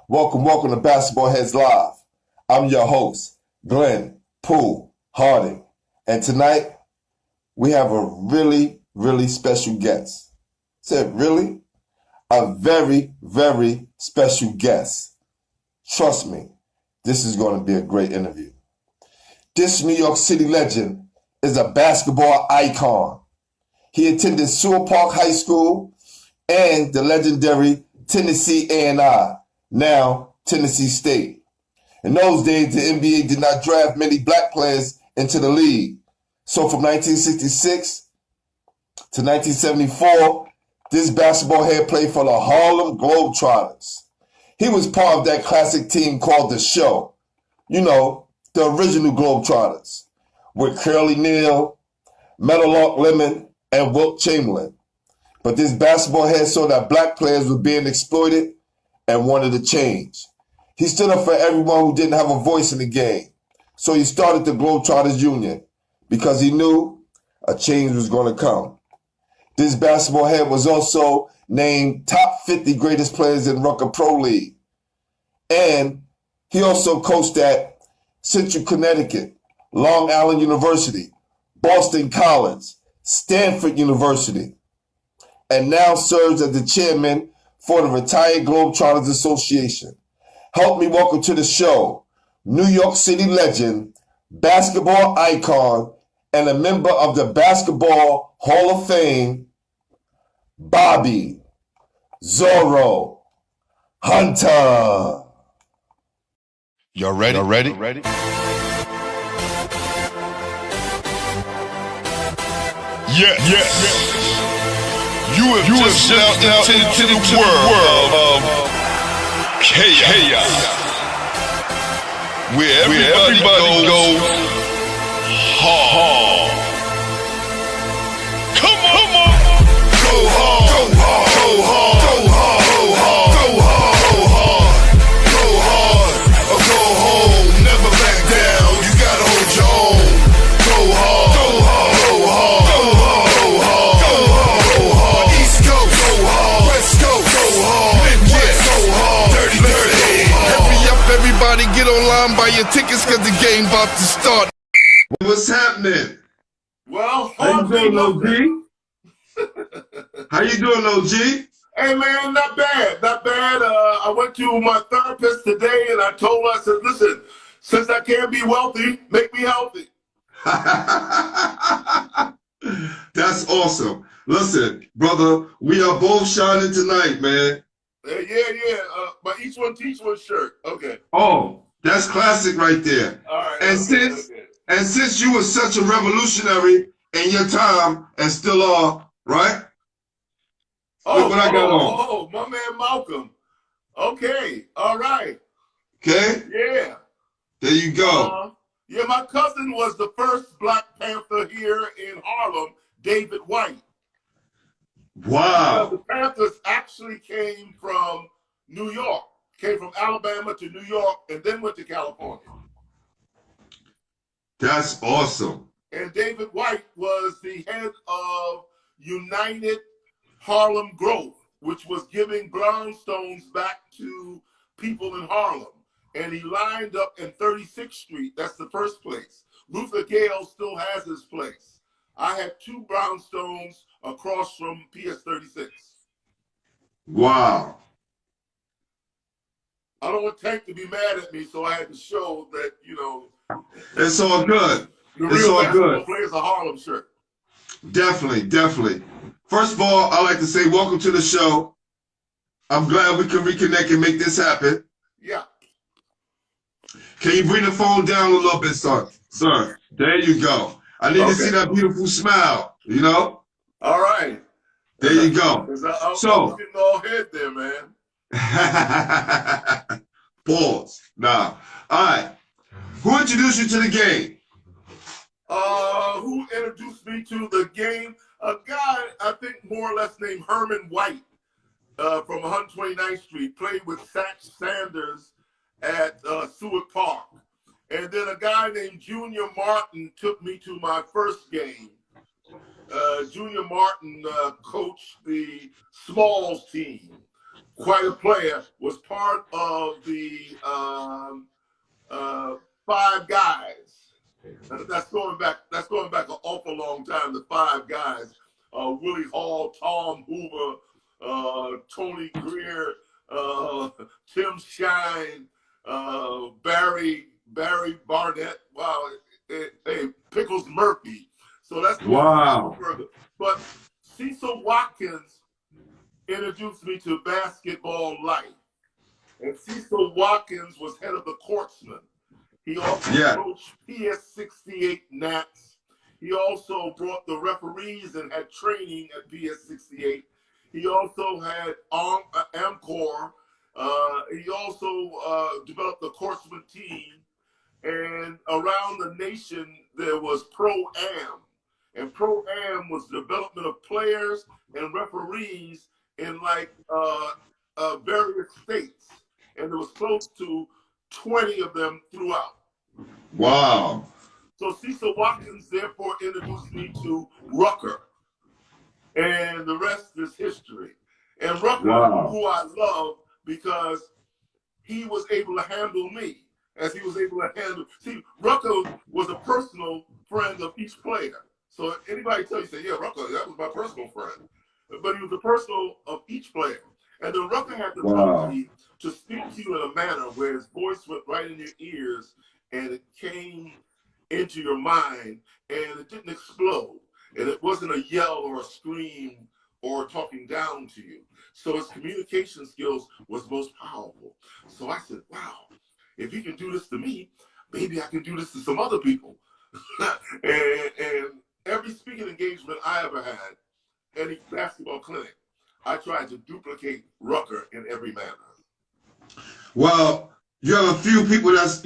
Welcome, welcome to Basketball Heads Live. I'm your host, Glenn Poole Harding. And tonight, we have a really, really special guest. Said really? A very, very special guest. Trust me, this is going to be a great interview. This New York City legend is a basketball icon. He attended Seward Park High School and the legendary Tennessee A&I, now Tennessee State. In those days, the NBA did not draft many black players into the league. So from 1966 to 1974, this basketball head played for the Harlem Globetrotters. He was part of that classic team called The Show. You know, the original Globetrotters, with Curly Neal, Meadowlark Lemon, and Wilt Chamberlain. But this basketball head saw that black players were being exploited and wanted to change. He stood up for everyone who didn't have a voice in the game. So he started the Globetrotters Union because he knew a change was going to come. This basketball head was also named top 50 greatest players in Rucker Pro League. And he also coached at Central Connecticut, Long Island University, Boston College, Stanford University, and now serves as the chairman for the Retired Globetrotters Association. Help me welcome to the show, New York City legend, basketball icon, and a member of the Basketball Hall of Fame, Bobby Zoro Hunter. Y'all ready? Yes. You have just stepped out into the world of chaos, where everybody goes hard. Come on. Go hard. Go hard. Go hard. Go hard. Go hard. Go hard. Or go home. Never back down. You gotta hold your own. Go hard. Go hard. Go hard. Go hard. Go hard. Go hard. East Coast. Go hard. West Coast. Go hard. Midwest. Go hard. Dirty. Hurry up, everybody, get online, buy your tickets, cause the game about to start. What's happening? Well, how you doing, OG? How you doing, OG? Hey, man, not bad. I went to my therapist today, and I told her, I said, listen, since I can't be wealthy, make me healthy. That's awesome. Listen, brother, we are both shining tonight, man. Yeah. My each one teach one shirt. Okay. Oh, that's classic right there. All right. And since you were such a revolutionary in your time and still are, right? Look what I got on. Oh, my man Malcolm. Okay. All right. Okay. Yeah. There you go. Yeah, my cousin was the first Black Panther here in Harlem, David White. Wow. The Panthers actually came from New York, came from Alabama to New York, and then went to California. That's awesome. And David White was the head of United Harlem Growth, which was giving brownstones back to people in Harlem. And he lined up in 36th Street. That's the first place. Luther Gale still has his place. I had 2 brownstones across from PS 36. Wow. I don't want Tank to be mad at me, so I had to show that, you know. It's all good. The it's real all basketball good. player's a Harlem shirt. Definitely. First of all, I'd like to say welcome to the show. I'm glad we can reconnect and make this happen. Yeah. Can you bring the phone down a little bit, sir? Sir, there you go. I need to see that beautiful smile, you know? All right. There you go. I was getting all head there, man. Pause. Nah. All right. Who introduced you to the game? Who introduced me to the game? A guy, I think more or less named Herman White from 129th Street, played with Sack Sanders at Seward Park. And then a guy named Junior Martin took me to my first game. Junior Martin coached the Smalls team. quite a player, was part of the Five Guys. That's going back. That's going back an awful long time. The Five Guys: Willie Hall, Tom Hoover, Tony Greer, Tim Shine, Barry Barnett. Wow, hey, Pickles Murphy. So that's Wow. further. But Cecil Watkins introduced me to basketball life, and Cecil Watkins was head of the Courtsmen. He also coached PS68 Nats. He also brought the referees and had training at PS68. He also had Amcor. He also developed the Courtsman team. And around the nation, there was Pro-Am. And Pro-Am was development of players and referees in like various states. And there was close to 20 of them throughout. Wow. So Cecil Watkins therefore introduced me to Rucker. And the rest is history. And Rucker, who I love because he was able to handle me as he was able to handle. See, Rucker was a personal friend of each player. So anybody tell you, say, yeah, Rucker, that was my personal friend. But he was the personal of each player. And then Rucker had the ability to speak to you in a manner where his voice went right in your ears and it came into your mind and it didn't explode. And it wasn't a yell or a scream or talking down to you. So his communication skills was most powerful. So I said, wow, if he can do this to me, maybe I can do this to some other people. and every speaking engagement I ever had, any basketball clinic, I tried to duplicate Rucker in every manner. Well, you have a few people that's,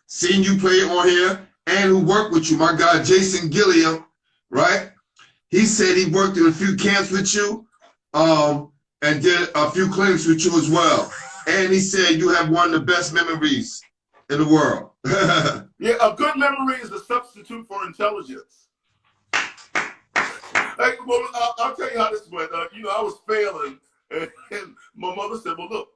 seen you play on here and who work with you. My guy, Jason Gilliam, right? He said he worked in a few camps with you and did a few clinics with you as well. And he said you have one of the best memories in the world. Yeah, a good memory is a substitute for intelligence. Hey, well, I'll tell you how this went. I was failing, and my mother said, well, look,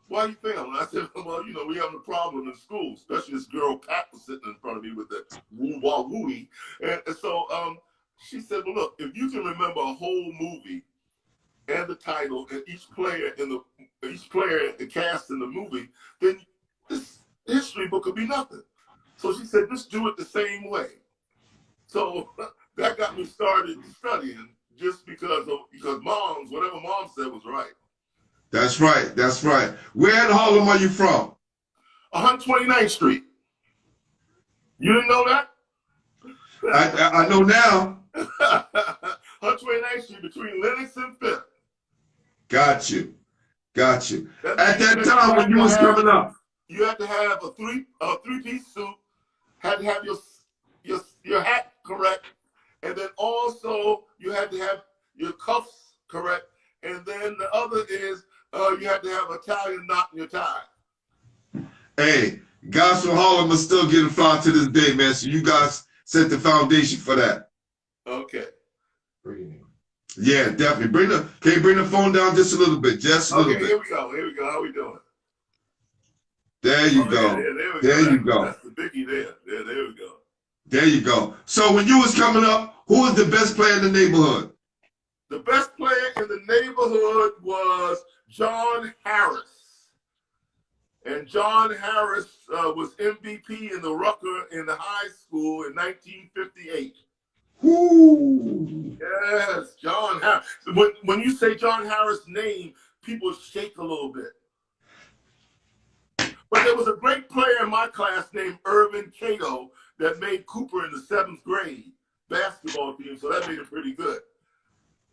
why are you failing? I said, well, we having a problem in school, especially this girl, Pat, was sitting in front of me with the woo-wah-wooey. And so she said, well, look, if you can remember a whole movie and the title and each player cast in the movie, then this history book would be nothing. So she said, just do it the same way. So that got me started studying just because whatever mom said was right. That's right. That's right. Where in Harlem are you from? 129th Street. You didn't know that? I know now. 129th Street between Lenox and Fifth. Got you. At that time when you was coming up, you had to have a three-piece suit, had to have your hat correct, and then also you had to have your cuffs correct, and then the other is you had to have an Italian knot in your tie. Hey, guys from Harlem are still getting fly to this day, man. So you guys set the foundation for that. Okay. Yeah, definitely. Can you bring the phone down just a little bit? Just a little bit. Here we go. How we doing? There you go. Yeah, there you go. That's the biggie there. Yeah, there we go. There you go. So when you was coming up, who was the best player in the neighborhood? The best player in the neighborhood was John Harris. And John Harris was MVP in the Rucker in the high school in 1958. Ooh. Yes, John Harris. When you say John Harris' name, people shake a little bit. But there was a great player in my class named Irvin Cato that made Cooper in the 7th grade basketball team, so that made it pretty good.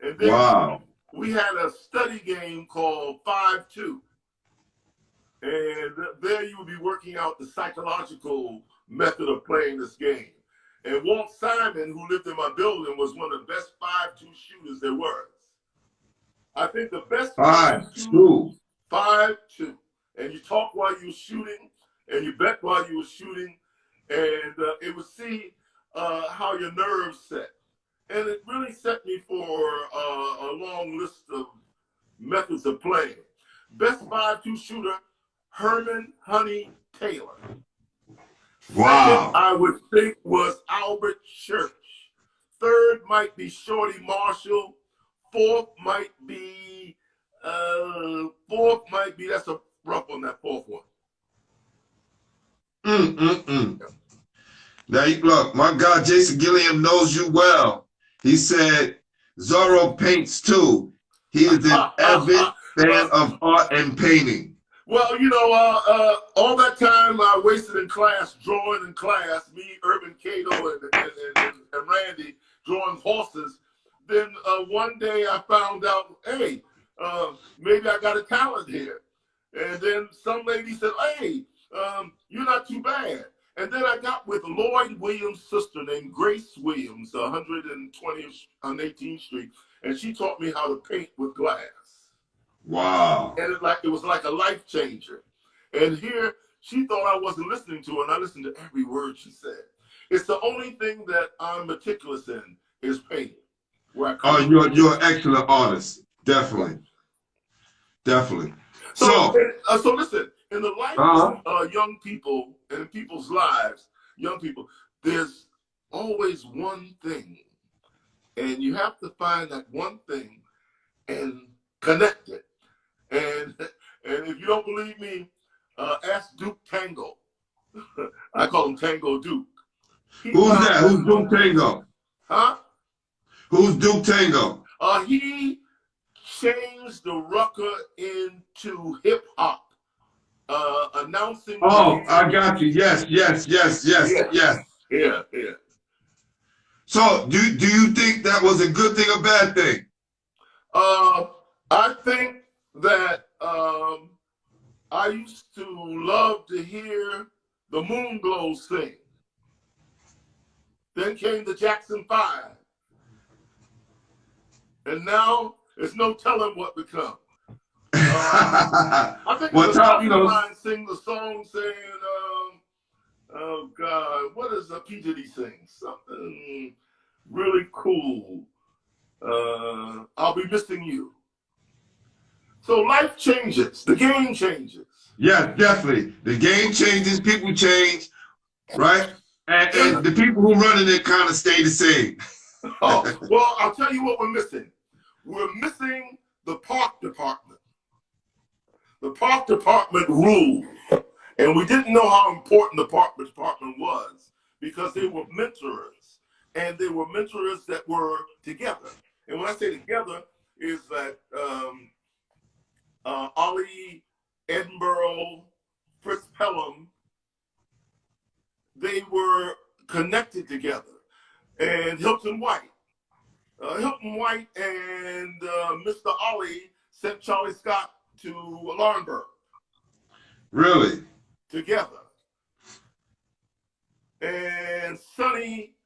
And then we had a study game called 5-2. And there you would be working out the psychological method of playing this game. And Walt Simon, who lived in my building, was one of the best 5-2 shooters there was. I think the best 5-2. 5-2. And you talk while you were shooting, and you bet while you were shooting, and it would see how your nerves set. And it really set me for a long list of methods of playing. Best 5'2" shooter, Herman Honey Taylor. Second, Wow. I would think, was Albert Church. Third might be Shorty Marshall. Fourth might be, that's a rough on that fourth one. Now, look, my guy Jason Gilliam knows you well. He said Zoro paints too. He is an avid fan of art and painting. Well, you know, all that time I wasted in class, drawing in class, me, Urban Cato, and Randy, drawing horses. Then one day I found out, hey, maybe I got a talent here. And then some lady said, hey, you're not too bad. And then I got with Lloyd Williams' sister named Grace Williams, 120th on 18th Street, and she taught me how to paint with glass. Wow. And it was like a life changer. And here, she thought I wasn't listening to her, and I listened to every word she said. It's the only thing that I'm meticulous in is painting. Oh, you're an excellent artist. Definitely. Definitely. So listen, in the life of young people and in people's lives, young people, there's always one thing. And you have to find that one thing and connect it. And if you don't believe me, ask Duke Tango. I call him Tango Duke. Who's that? Who's Duke Tango? Huh? Who's Duke Tango? He changed the rucker into hip hop, announcing. Oh, I got you. Yes. Yeah. So, do you think that was a good thing or bad thing? I think that I used to love to hear the Moonglow sing. Then came the Jackson 5. And now there's no telling what to come. I think Well, the cousin of mine sing the song saying, oh God, what does P. Diddy sing? Something really cool. I'll be missing you. So life changes. The game changes. Yeah, definitely. The game changes. People change, right? And the people who running it kind of stay the same. Oh, well, I'll tell you what we're missing. We're missing the park department. The park department ruled. And we didn't know how important the park department was because they were mentors. And they were mentors that were together. And when I say together, is that Ollie Edinburgh, Fritz Pelham, they were connected together. And Hilton White. Hilton White and Mr. Ollie sent Charlie Scott to Laurinburg. Really? Together. And Sonny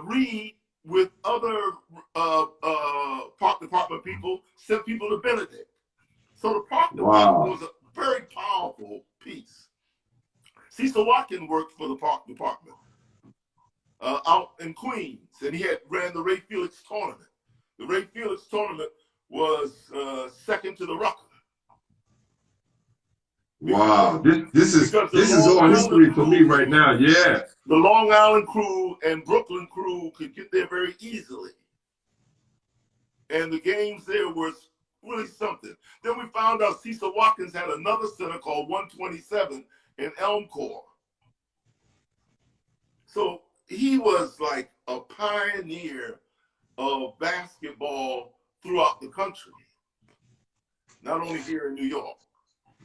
Reed with other park department people sent people to Benedict. So the park department was a very powerful piece. Cecil Watkins worked for the park department out in Queens, and he had ran the Ray Felix tournament. The Ray Felix tournament was second to the Rucker. Wow, this is all history for me right now. Yeah. The Long Island crew and Brooklyn crew could get there very easily. And the games there was really something. Then we found out Cecil Watkins had another center called 127 in Elmcore. So he was like a pioneer of basketball throughout the country, not only here in New York.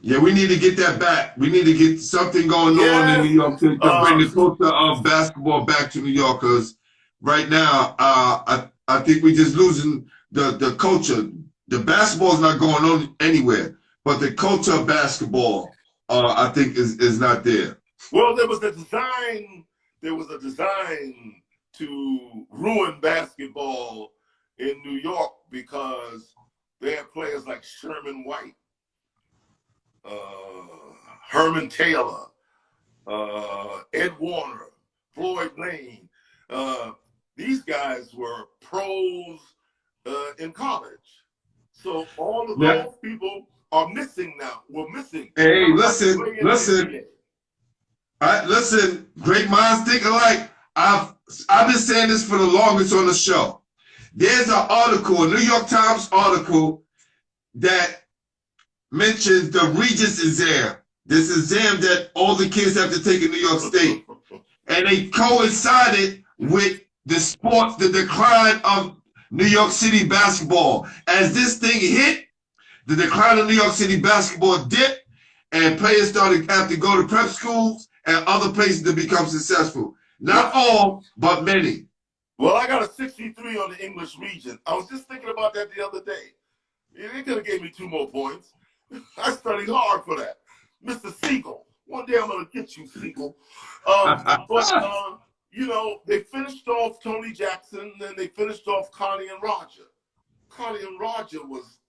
Yeah, we need to get that back. We need to get something going on in New York to bring the culture of basketball back to New York. Because right now, I think we're just losing the culture. The basketball's not going on anywhere, but the culture of basketball, I think, is not there. Well, there was a design to ruin basketball in New York because they had players like Sherman White, Herman Taylor, Ed Warner, Floyd Lane. These guys were pros in college. So all of Yeah. those people are missing now. We're missing. Hey, Play in the NBA. listen. Great minds think alike. I've been saying this for the longest on the show. There's an article, a New York Times article, that mentions the Regents exam. This exam that all the kids have to take in New York State. And they coincided with the decline of New York City basketball. As this thing hit, the decline of New York City basketball dipped, and players started to have to go to prep schools and other places to become successful. Not all, but many. Well, I got a 63 on the English region. I was just thinking about that the other day. They could have gave me 2 more points. I studied hard for that. Mr. Siegel. One day I'm going to get you, Siegel. You know, they finished off Tony Jackson, then they finished off Connie and Roger. Connie and Roger was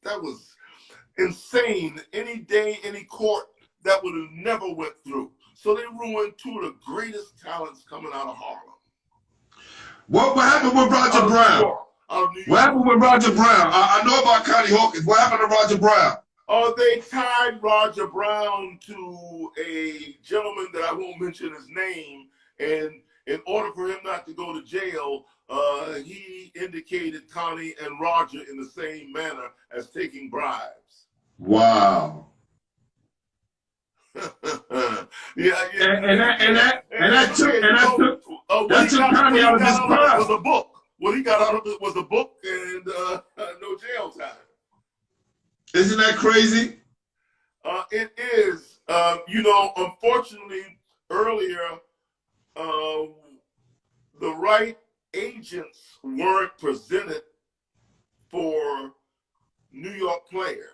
insane. Any day, any court, that would have never went through. So they ruined 2 of the greatest talents coming out of Harlem. What happened with Roger Brown? What happened with Roger Brown? I know about Connie Hawkins. What happened to Roger Brown? They tied Roger Brown to a gentleman that I won't mention his name, and in order for him not to go to jail, he indicated Connie and Roger in the same manner as taking bribes. Wow. Yeah. And that took Connie out of his prime. Was a book. What he got out of it was a book and no jail time. Isn't that crazy? It is. You know, unfortunately, earlier, the right agents weren't presented for New York players.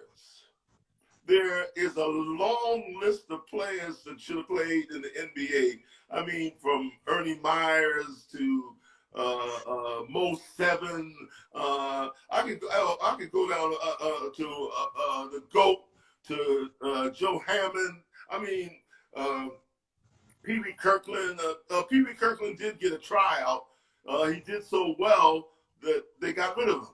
There is a long list of players that should have played in the NBA. I mean, from Ernie Myers to Mo Seven. I could go down to the GOAT, to Joe Hammond. I mean, Pee Wee Kirkland. Pee Wee Kirkland did get a tryout. He did so well that they got rid of him.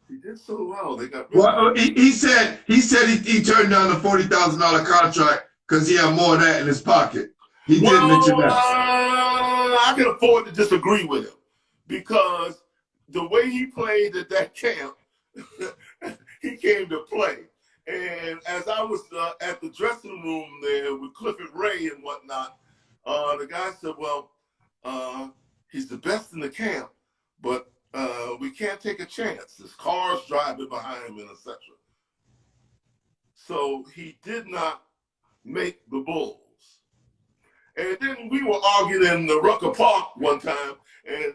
He did so well, they got rid of him. He said he turned down the $40,000 contract because he had more of that in his pocket. He did mention that. I can afford to disagree with him because the way he played at that camp, he came to play. And as I was at the dressing room there with Clifford Ray and whatnot, the guy said, well, he's the best in the camp, but we can't take a chance. There's cars driving behind him and etc. So he did not make the Bulls. And then we were arguing in the Rucker Park one time, and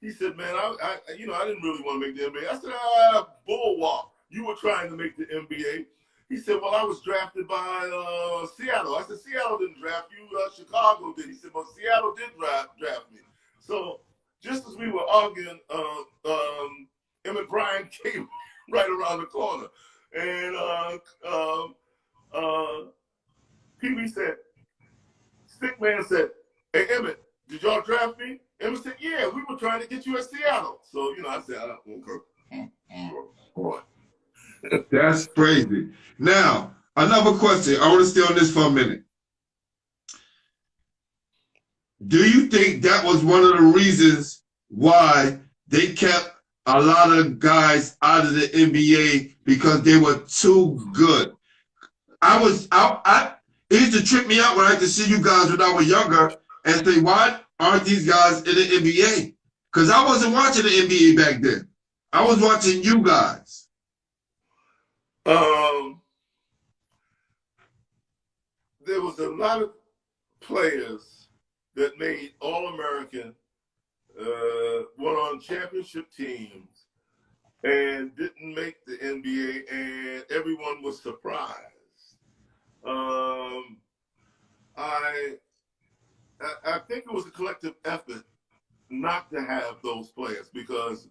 he said, man, I didn't really want to make the NBA. I said, bull walk. You were trying to make the NBA. He said, well, I was drafted by Seattle. I said, Seattle didn't draft you. Chicago did. He said, well, Seattle did draft me. So just as we were arguing, Emmett Bryan came right around the corner. And Pee Wee said, Stickman said, hey, Emmett, did y'all draft me? Emmett said, yeah, we were trying to get you at Seattle. So, I said, okay. That's crazy. Now, another question. I want to stay on this for a minute. Do you think that was one of the reasons why they kept a lot of guys out of the NBA because they were too good? It used to trip me out when I had to see you guys when I was younger and say, why aren't these guys in the NBA? Because I wasn't watching the NBA back then. I was watching you guys. There was a lot of players that made All-American, went on championship teams, and didn't make the NBA, and everyone was surprised. I think it was a collective effort not to have those players because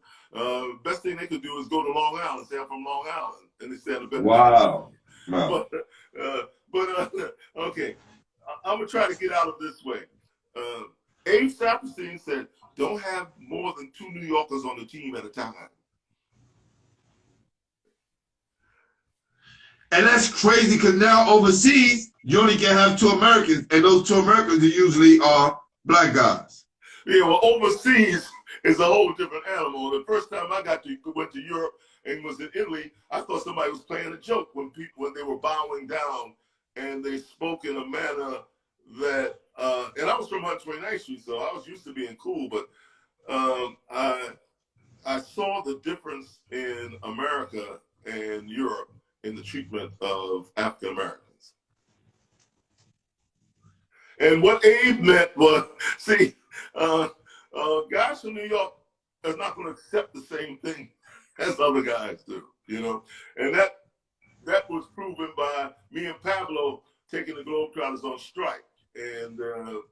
best thing they could do is go to Long Island, say I'm from Long Island, and they said a better. Wow. Okay, I'm gonna try to get out of this way. Abe Saperstein said, "Don't have more than 2 New Yorkers on the team at a time." And that's crazy because now overseas, you only can have 2 Americans, and those 2 Americans are usually are black guys. Yeah, well, overseas is a whole different animal. The first time I went to Europe and was in Italy, I thought somebody was playing a joke when they were bowing down and they spoke in a manner that, and I was from 129th Street, so I was used to being cool, but I saw the difference in America and Europe in the treatment of African Americans. And what Abe meant was, see, guys from New York are not going to accept the same thing as other guys do, you know? And that was proven by me and Pablo taking the Globetrotters on strike. And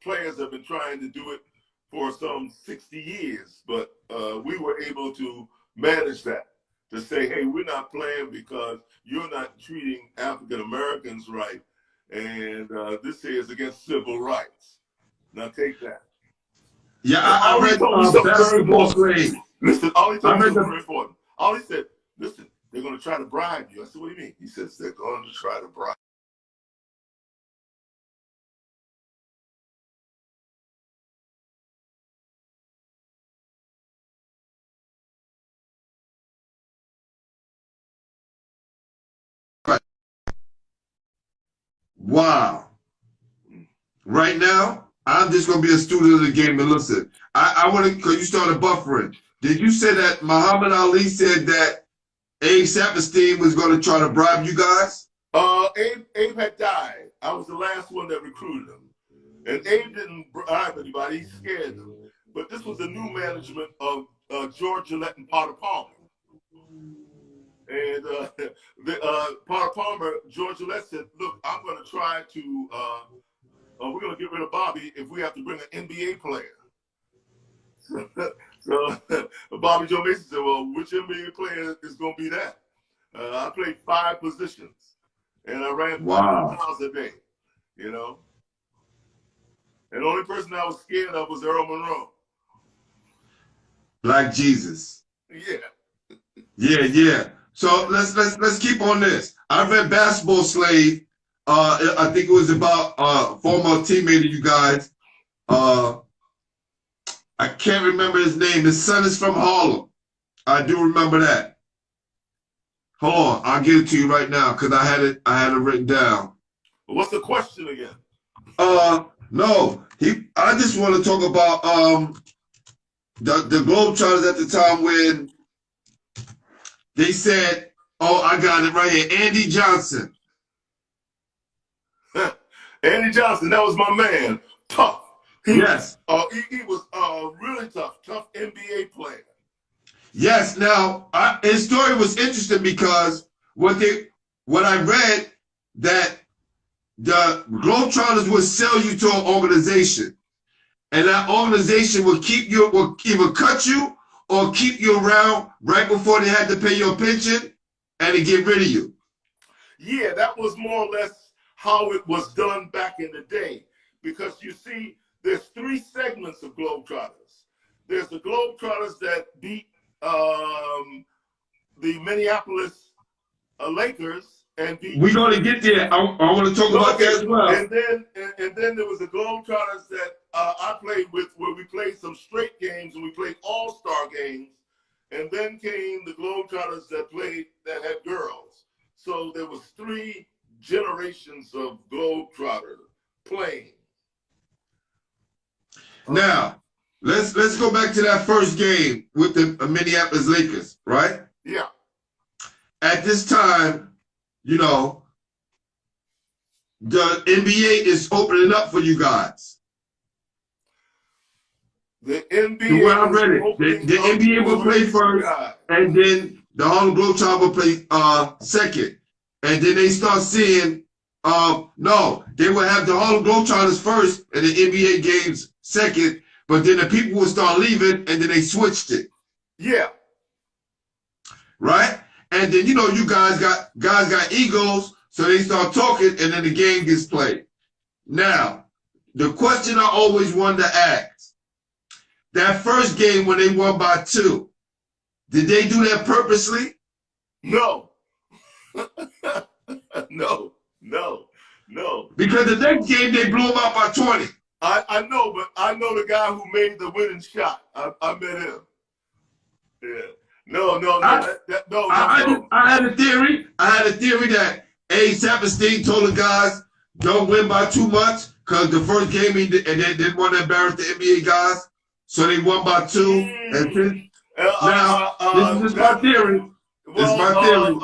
players have been trying to do it for some 60 years, but we were able to manage that, to say, hey, we're not playing because you're not treating African Americans right, and this here is against civil rights. Now take that. Yeah, I read Basketball Grade. Listen, Ollie told me something very important. Ollie said, listen, they're going to try to bribe you. I said, what do you mean? He says, they're going to try to bribe. Wow. Right now, I'm just going to be a student of the game and listen. I want to, because you started buffering. Did you say that Muhammad Ali said that Abe Saperstein was going to try to bribe you guys? Abe had died. I was the last one that recruited him. And Abe didn't bribe anybody. He scared them. But this was the new management of George Gillette and Potter Palmer. And Potter Palmer, George Gillette said, look, I'm going to try to, we're going to get rid of Bobby if we have to bring an NBA player. So Bobby Joe Mason said, well, which NBA player is going to be that? I played 5 positions, and I ran 5 miles a day, you know? And the only person I was scared of was Earl Monroe. Like Jesus. Yeah. Yeah. So let's keep on this. I read Basketball Slave. I think it was about a former teammate of you guys. I can't remember his name. His son is from Harlem. I do remember that. Hold on, I'll give it to you right now because I had it written down. What's the question again? No, I just want to talk about the Globetrotters at the time when they said, oh, I got it right here, Andy Johnson. Andy Johnson, that was my man. Tough. Yes. He was really tough NBA player. Yes. Now, his story was interesting because what I read that the Globetrotters would sell you to an organization, and that organization will either cut you or keep you around right before they had to pay your pension and to get rid of you. Yeah, that was more or less how it was done back in the day. Because you see, there's 3 segments of Globetrotters. There's the Globetrotters that beat the Minneapolis Lakers and beat. We're going to get there. I want to talk about that as well. And then there was the Globetrotters that I played with, where we played some straight games and we played all-star games. And then came the Globetrotters that had girls. So there was 3 generations of Globetrotters playing. Now, let's go back to that first game with the Minneapolis Lakers, right? Yeah. At this time, you know, the NBA is opening up for you guys. The NBA. The way I read it, the NBA will play first, and then the Harlem Globetrotters will play second. And then they start seeing, no, they will have the Harlem Globetrotters first and the NBA games second, but then the people will start leaving, and then they switched it. Yeah. Right? And then, you know, you guys got egos, so they start talking, and then the game gets played. Now, the question I always wanted to ask, that first game when they won by 2, did they do that purposely? No. No, no, no. Because the next game they blew them out by 20. I know, but I know the guy who made the winning shot. I met him. Yeah. No. I had a theory. I had a theory that A. Saperstein told the guys, don't win by too much, because the first game and they didn't want to embarrass the NBA guys, so they won by 2. And now, this is just my theory. It's my theory.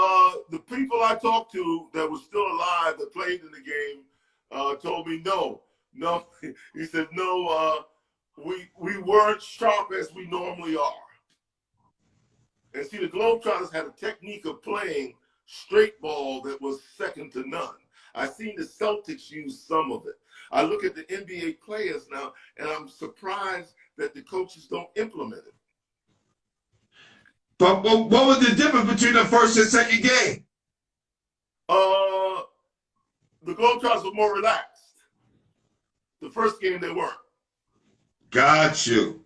The people I talked to that were still alive that played in the game told me no. He said no. We weren't sharp as we normally are. And see, the Globetrotters had a technique of playing straight ball that was second to none. I've seen the Celtics use some of it. I look at the NBA players now, and I'm surprised that the coaches don't implement it. But what was the difference between the first and second game? The Globetrotters were more relaxed. The first game, they weren't. Got you.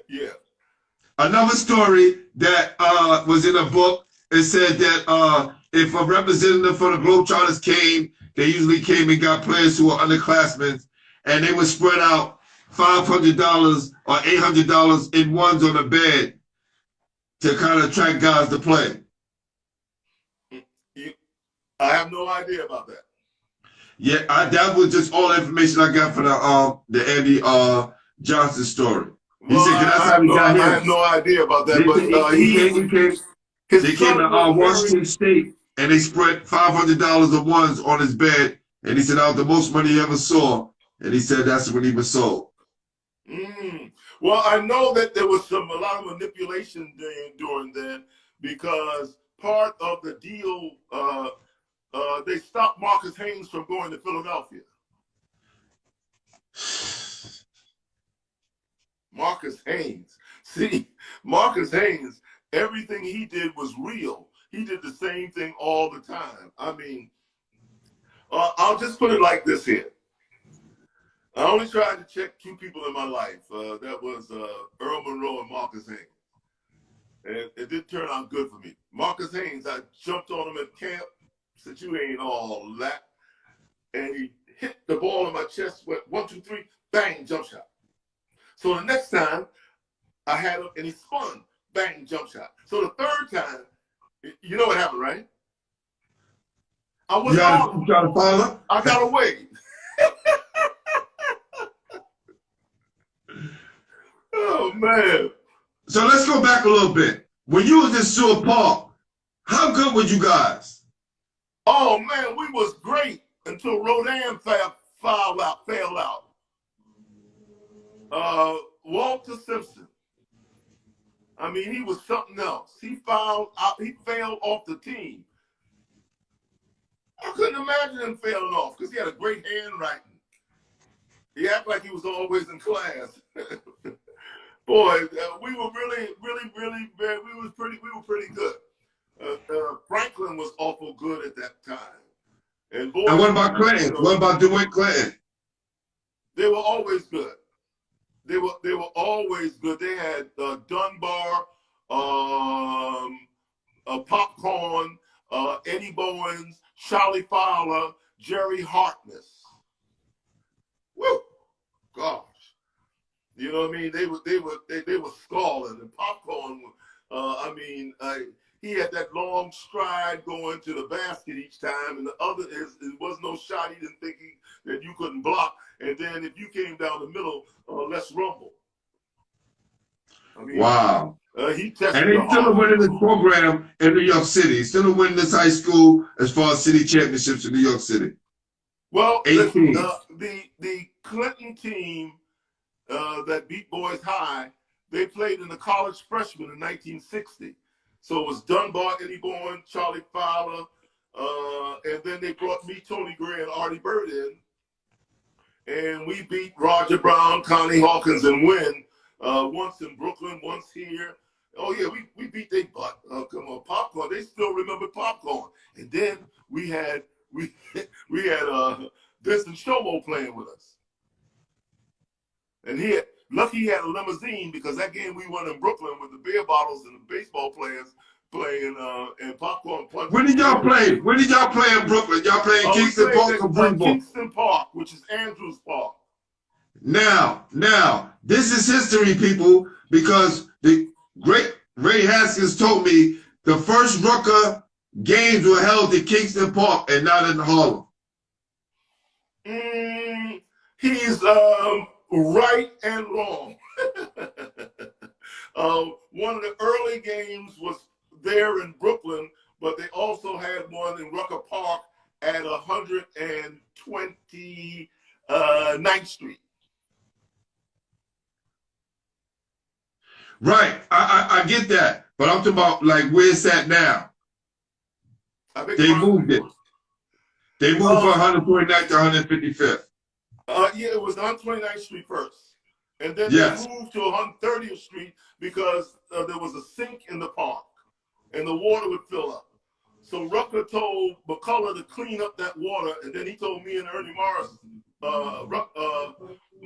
Yeah. Another story that was in a book, it said that if a representative for the Globetrotters came, they usually came and got players who were underclassmen, and they would spread out $500 or $800 in ones on the bed to kind of attract guys to play. I have no idea about that. Yeah, that was just all the information I got for the Andy Johnson story. He said, that's how we got him. I have no idea about that, They came to Washington State and they spread $500 of ones on his bed, and he said that was the most money he ever saw, and he said that's when he was sold. Well, I know that there was a lot of manipulation during then, because part of the deal, they stopped Marcus Haynes from going to Philadelphia. Marcus Haynes. See, Marcus Haynes, everything he did was real. He did the same thing all the time. I mean, I'll just put it like this here. I only tried to check 2 people in my life. That was Earl Monroe and Marcus Haynes. And it didn't turn out good for me. Marcus Haynes, I jumped on him at camp, said, you ain't all that. And he hit the ball in my chest, went 1, 2, 3, bang, jump shot. So the next time, I had him, and he spun, bang, jump shot. So the third time, you know what happened, right? I was on. I got away. Oh, man. So let's go back a little bit. When you was in Seward Park, how good were you guys? Oh, man, we was great until Rodan fell out. Walter Simpson. I mean, he was something else. He fell off the team. I couldn't imagine him failing off because he had a great handwriting. He acted like he was always in class. Boy, we were really bad. We were pretty good. Franklin was awful good at that time. And what about Clinton? What about DeWitt Clinton? They were always good. They were always good. They had Dunbar, Popcorn, Eddie Bowens, Charlie Fowler, Jerry Harkness. Woo! Gosh. You know what I mean? They were stalling, and Popcorn. He had that long stride going to the basket each time, and the other it was no shot. He didn't think that you couldn't block. And then if you came down the middle, let's rumble. I mean, wow. He tested. And he's still winning this program in New York City. He's still winning this high school as far as city championships in New York City. Well, the Clinton team that beat Boys High, they played in the college freshman in 1960. So it was Dunbar, Eddie Bowen, Charlie Fowler, and then they brought me, Tony Gray, and Artie Bird in. And we beat Roger Brown, Connie Hawkins, and Wynn once in Brooklyn, once here. Oh, yeah, we beat their butt. Come on, Popcorn. They still remember Popcorn. And then we had Vincent Shomo playing with us. And lucky he had a limousine, because that game we won in Brooklyn with the beer bottles and the baseball players playing and Popcorn Punch. Where did y'all play? Where did y'all play in Brooklyn? Y'all play in Kingston Park or Greenville? Kingston Park, which is Andrews Park. Now, this is history, people, because the great Ray Haskins told me the first Rucker games were held in Kingston Park and not in Harlem. He's right and wrong. One of the early games was there in Brooklyn, but they also had one in Rucker Park at 129th Street. Right, I get that, but I'm talking about like where it's at now. They moved it. They moved from 129th to 155th. Yeah, it was 129th Street first. And then yes. They moved to 130th Street because there was a sink in the park and the water would fill up. So Rucker told McCullough to clean up that water, and then he told me and Ernie Morris,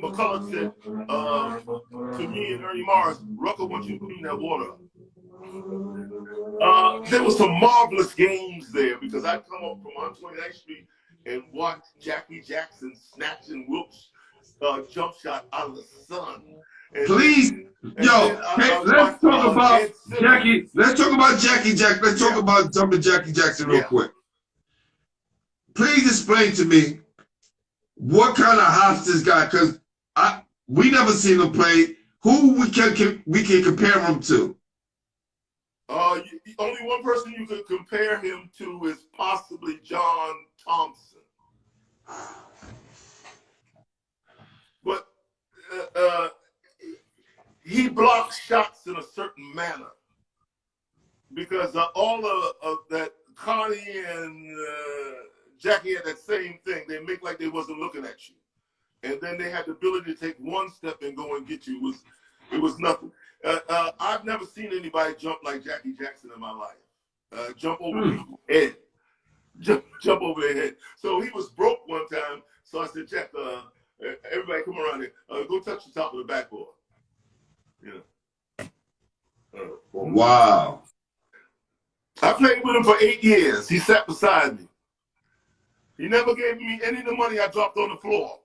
McCullough said to me and Ernie Morris, Rucker wants you to clean that water up. There was some marvelous games there because I'd come up from 129th Street and watch Jackie Jackson snatching Wilkes jump shot out of the sun. Please, let's talk about Jackie. Let's talk about Jackie Jackson. Let's talk about jumping Jackie Jackson real quick. Please explain to me what kind of hops this guy, because we never seen him play. Who we can compare him to? Only one person you could compare him to is possibly John Thompson. But he blocks shots in a certain manner because all of that Connie and Jackie had that same thing. They make like they wasn't looking at you, and then they had the ability to take one step and go and get you. It was nothing. I've never seen anybody jump like Jackie Jackson in my life. Jump over people's head. Jump over their head. So he was broke one time. So I said, Jack, everybody come around here. Go touch the top of the backboard. Wow. I played with him for 8 years. He sat beside me. He never gave me any of the money I dropped on the floor.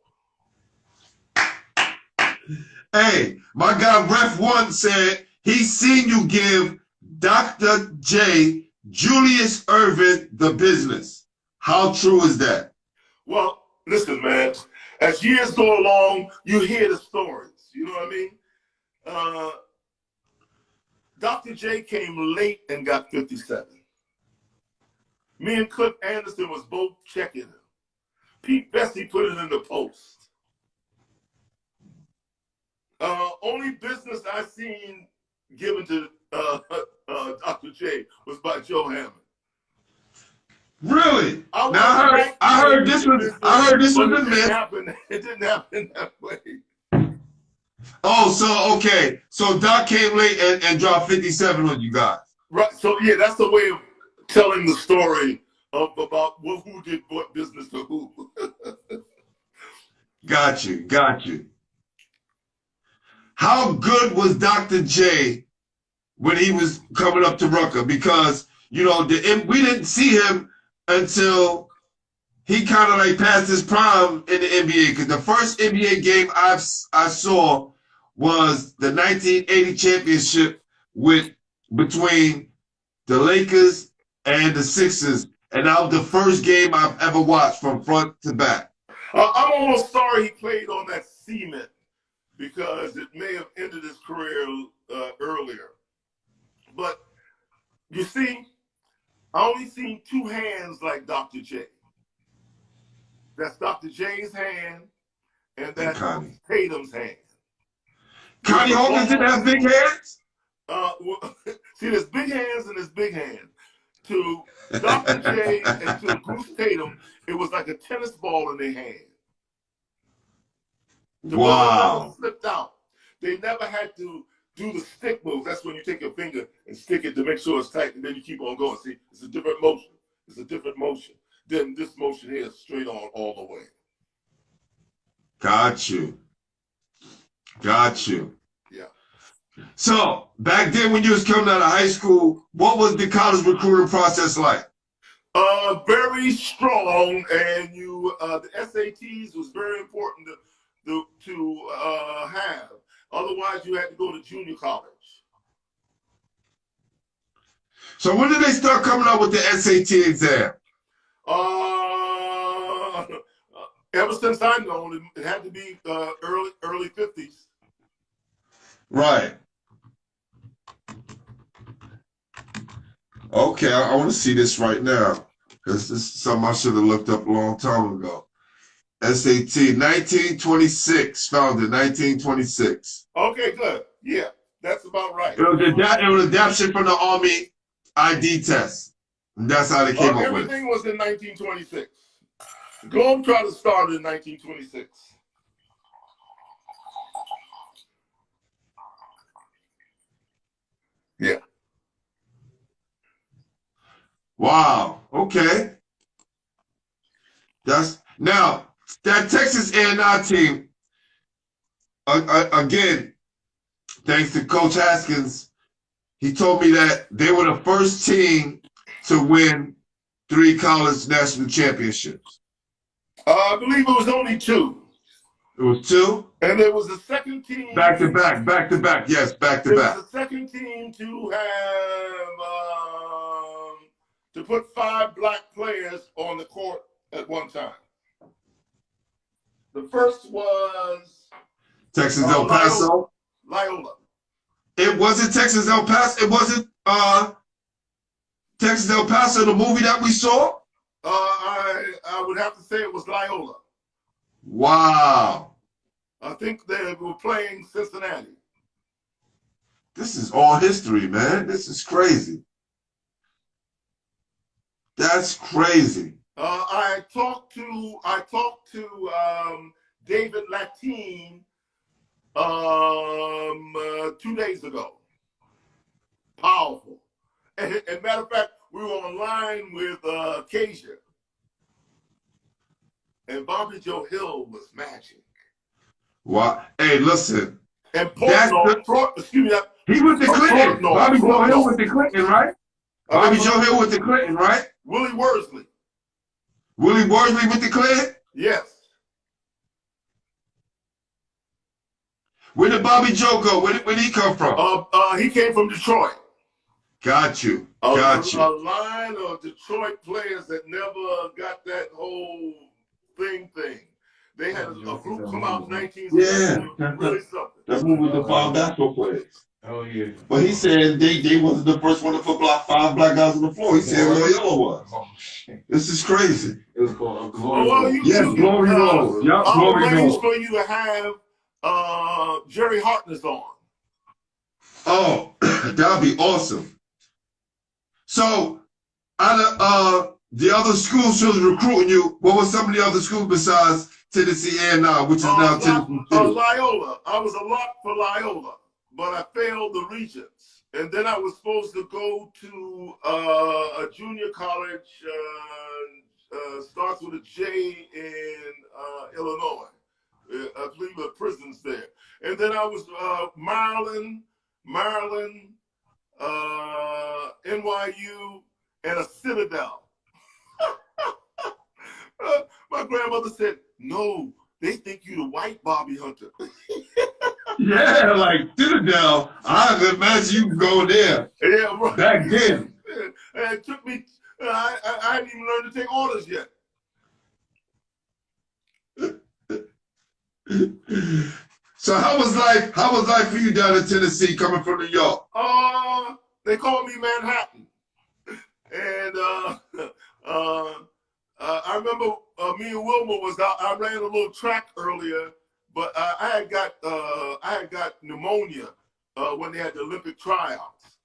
Hey, my guy Ref One said he's seen you give Dr. J. Julius Irvin the business. How true is that? Well, listen, man. As years go along, you hear the stories. You know what I mean? Dr. J came late and got 57. Me and Cliff Anderson was both checking him. Pete Bessie put it in the post. Only business I seen given to Dr. J was by Joe Hammond. Really? I heard this was a myth. It didn't happen that way. Oh, so okay. So Doc came late and dropped 57 on you guys. Right. So yeah, that's the way of telling the story about who did what business to who. Got you. How good was Dr. J when he was coming up to Rucker? Because, you know, we didn't see him until he kind of like passed his prime in the NBA. Because the first NBA game I saw was the 1980 championship between the Lakers and the Sixers. And that was the first game I've ever watched from front to back. I'm almost sorry he played on that cement, because it may have ended his career earlier. But you see, I only seen two hands like Dr. J. That's Dr. J's hand, and that's Tatum's hand. Connie Hawkins didn't have big hands? See, there's big hands and there's big hands. To Dr. J and to Bruce Tatum, it was like a tennis ball in their hand. The ball slipped out. They never had to do the stick move. That's when you take your finger and stick it to make sure it's tight, and then you keep on going. See, it's a different motion. It's a different motion. Then this motion here is straight on all the way. Got you. Yeah. So back then when you was coming out of high school, what was the college recruiting process like? Very strong, and the SATs was very important to have. Otherwise, you had to go to junior college. So when did they start coming up with the SAT exam? Ever since I know, it had to be early 50s. Right. Okay, I want to see this right now because this is something I should have looked up a long time ago. SAT 1926, founded 1926. Okay, good. Yeah, that's about right. It was adaptation from the Army ID test. And that's how they came up with it. Everything was in 1926. Globetrotters started in 1926. Yeah. Wow. Okay. Now that Texas A&I team. Again, thanks to Coach Haskins, he told me that they were the first team to win 3 college national championships. I believe it was only 2. It was 2? And there was a second team. Back to back. Yes, back to back. There was a second team to have, to put 5 black players on the court at one time. The first was Texas El Paso. Loyola. It wasn't Texas El Paso. It wasn't Texas El Paso, the movie that we saw? I would have to say it was Loyola. Wow. I think they were playing Cincinnati. This is all history, man. This is crazy. That's crazy. I talked to David Latine 2 days ago. Powerful. And matter of fact, we were online with Kasia. And Bobby Joe Hill was magic. Wow. Hey, listen. And excuse me. He was the Clinton. Bobby Joe Hill with the Clinton, right? Bobby Joe Hill with the Clinton, right? Willie Worsley. Willie Worsley with the Clinton? Yes. Where did Bobby Joe go? Where did he come from? He came from Detroit. Got you. A line of Detroit players that never got that whole thing. They had a group come out in 1960. Yeah. Really something. That movie with the 5 basketball players. Oh, yeah. But he said they wasn't the first one to put 5 black guys on the floor. He said Loyola was. Oh, shit. This is crazy. It was called a Glory Glory Glory Road. Yep, I'll Glory arrange Road. for you to have Jerry Hartness on. Oh, that'd be awesome. So, out of the other schools who was recruiting you, what was some of the other schools besides Tennessee A&I, which is now Tennessee? Loyola. I was a lock for Loyola, but I failed the Regents. And then I was supposed to go to a junior college, starts with a J in Illinois. I believe the prison's there. And then I was Maryland, NYU, and a Citadel. My grandmother said, no, they think you the white Bobby Hunter. Yeah, like Citadel. I could imagine you go there. Yeah, right. Back then. And it took me, I hadn't even learned to take orders yet. So how was life for you down in Tennessee coming from New York? They called me Manhattan. And I remember me and Wilma was out. I ran a little track earlier, but I had got pneumonia when they had the Olympic tryouts.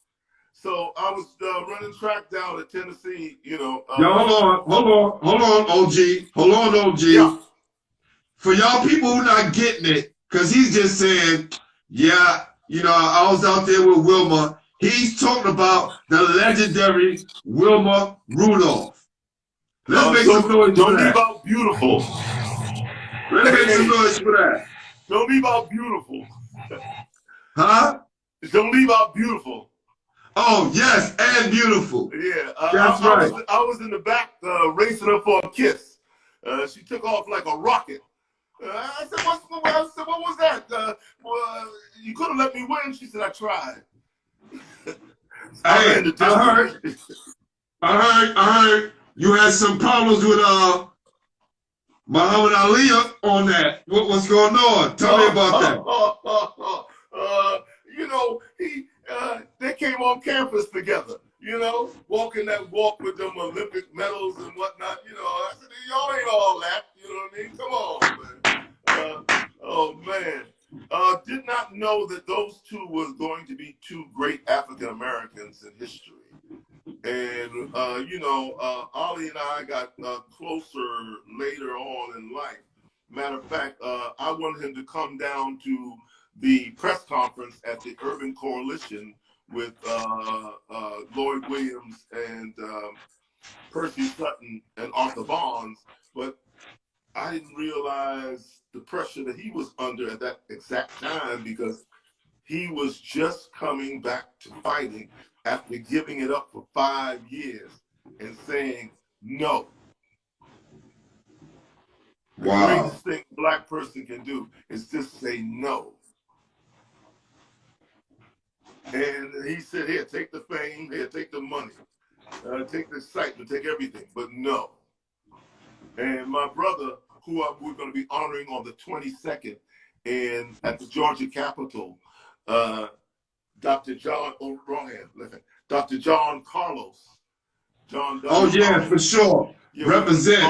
So I was running track down in Tennessee, you know. Yo, hold on, OG. Yeah. For y'all people who not getting it, because he's just saying, yeah, you know, I was out there with Wilma. He's talking about the legendary Wilma Rudolph. Let's make some noise for Don't that. leave out beautiful. Let's make some noise for that. Don't leave out beautiful. Huh? Don't leave out beautiful. Oh, yes, and beautiful. Yeah, That's right. I was in the back racing her for a kiss. She took off like a rocket. I said, what was that? Well, you could have let me win. She said, I tried. Hey, I heard you had some problems with Muhammad Ali on that. What's going on? Tell me about that. You know, they came on campus together. You know, walking that walk with them Olympic medals and whatnot. You know, I said, y'all ain't all that. You know what I mean? Come on, man. Oh man. Did not know that those two was going to be two great African Americans in history. And, you know, Ali and I got closer later on in life. Matter of fact, I wanted him to come down to the press conference at the Urban Coalition with Lloyd Williams and Percy Sutton and Arthur Bonds, but I didn't realize the pressure that he was under at that exact time because he was just coming back to fighting after giving it up for 5 years and saying no. Wow. The greatest thing a black person can do is just say no. And he said, here, take the fame, here, take the money, take the excitement, take everything, but no. And my brother, who we're going to be honoring on the 22nd at the Georgia Capitol, Dr. John, Dr. John Carlos. Oh, yeah, Carlos. for sure. Yeah, represent.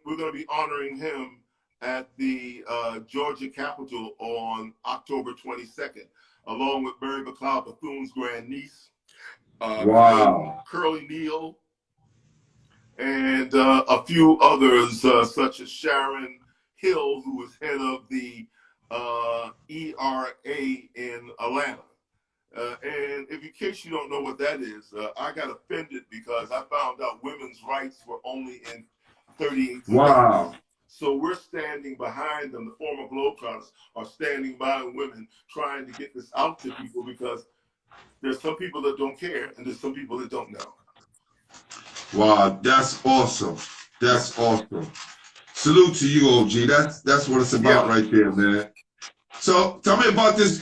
We're going to be honoring him at the Georgia Capitol on October 22nd, along with Mary McLeod Bethune's grandniece, wow, Curly Neal, and a few others, such as Sharon Hill, who was head of the ERA in Atlanta. And in case you don't know what that is, I got offended because I found out women's rights were only in 38 wow. states. So we're standing behind them. The former Globetrotters are standing by women trying to get this out to people because there's some people that don't care and there's some people that don't know. Wow, that's awesome. That's awesome. Salute to you, OG. That's what it's about right there, man. So tell me about this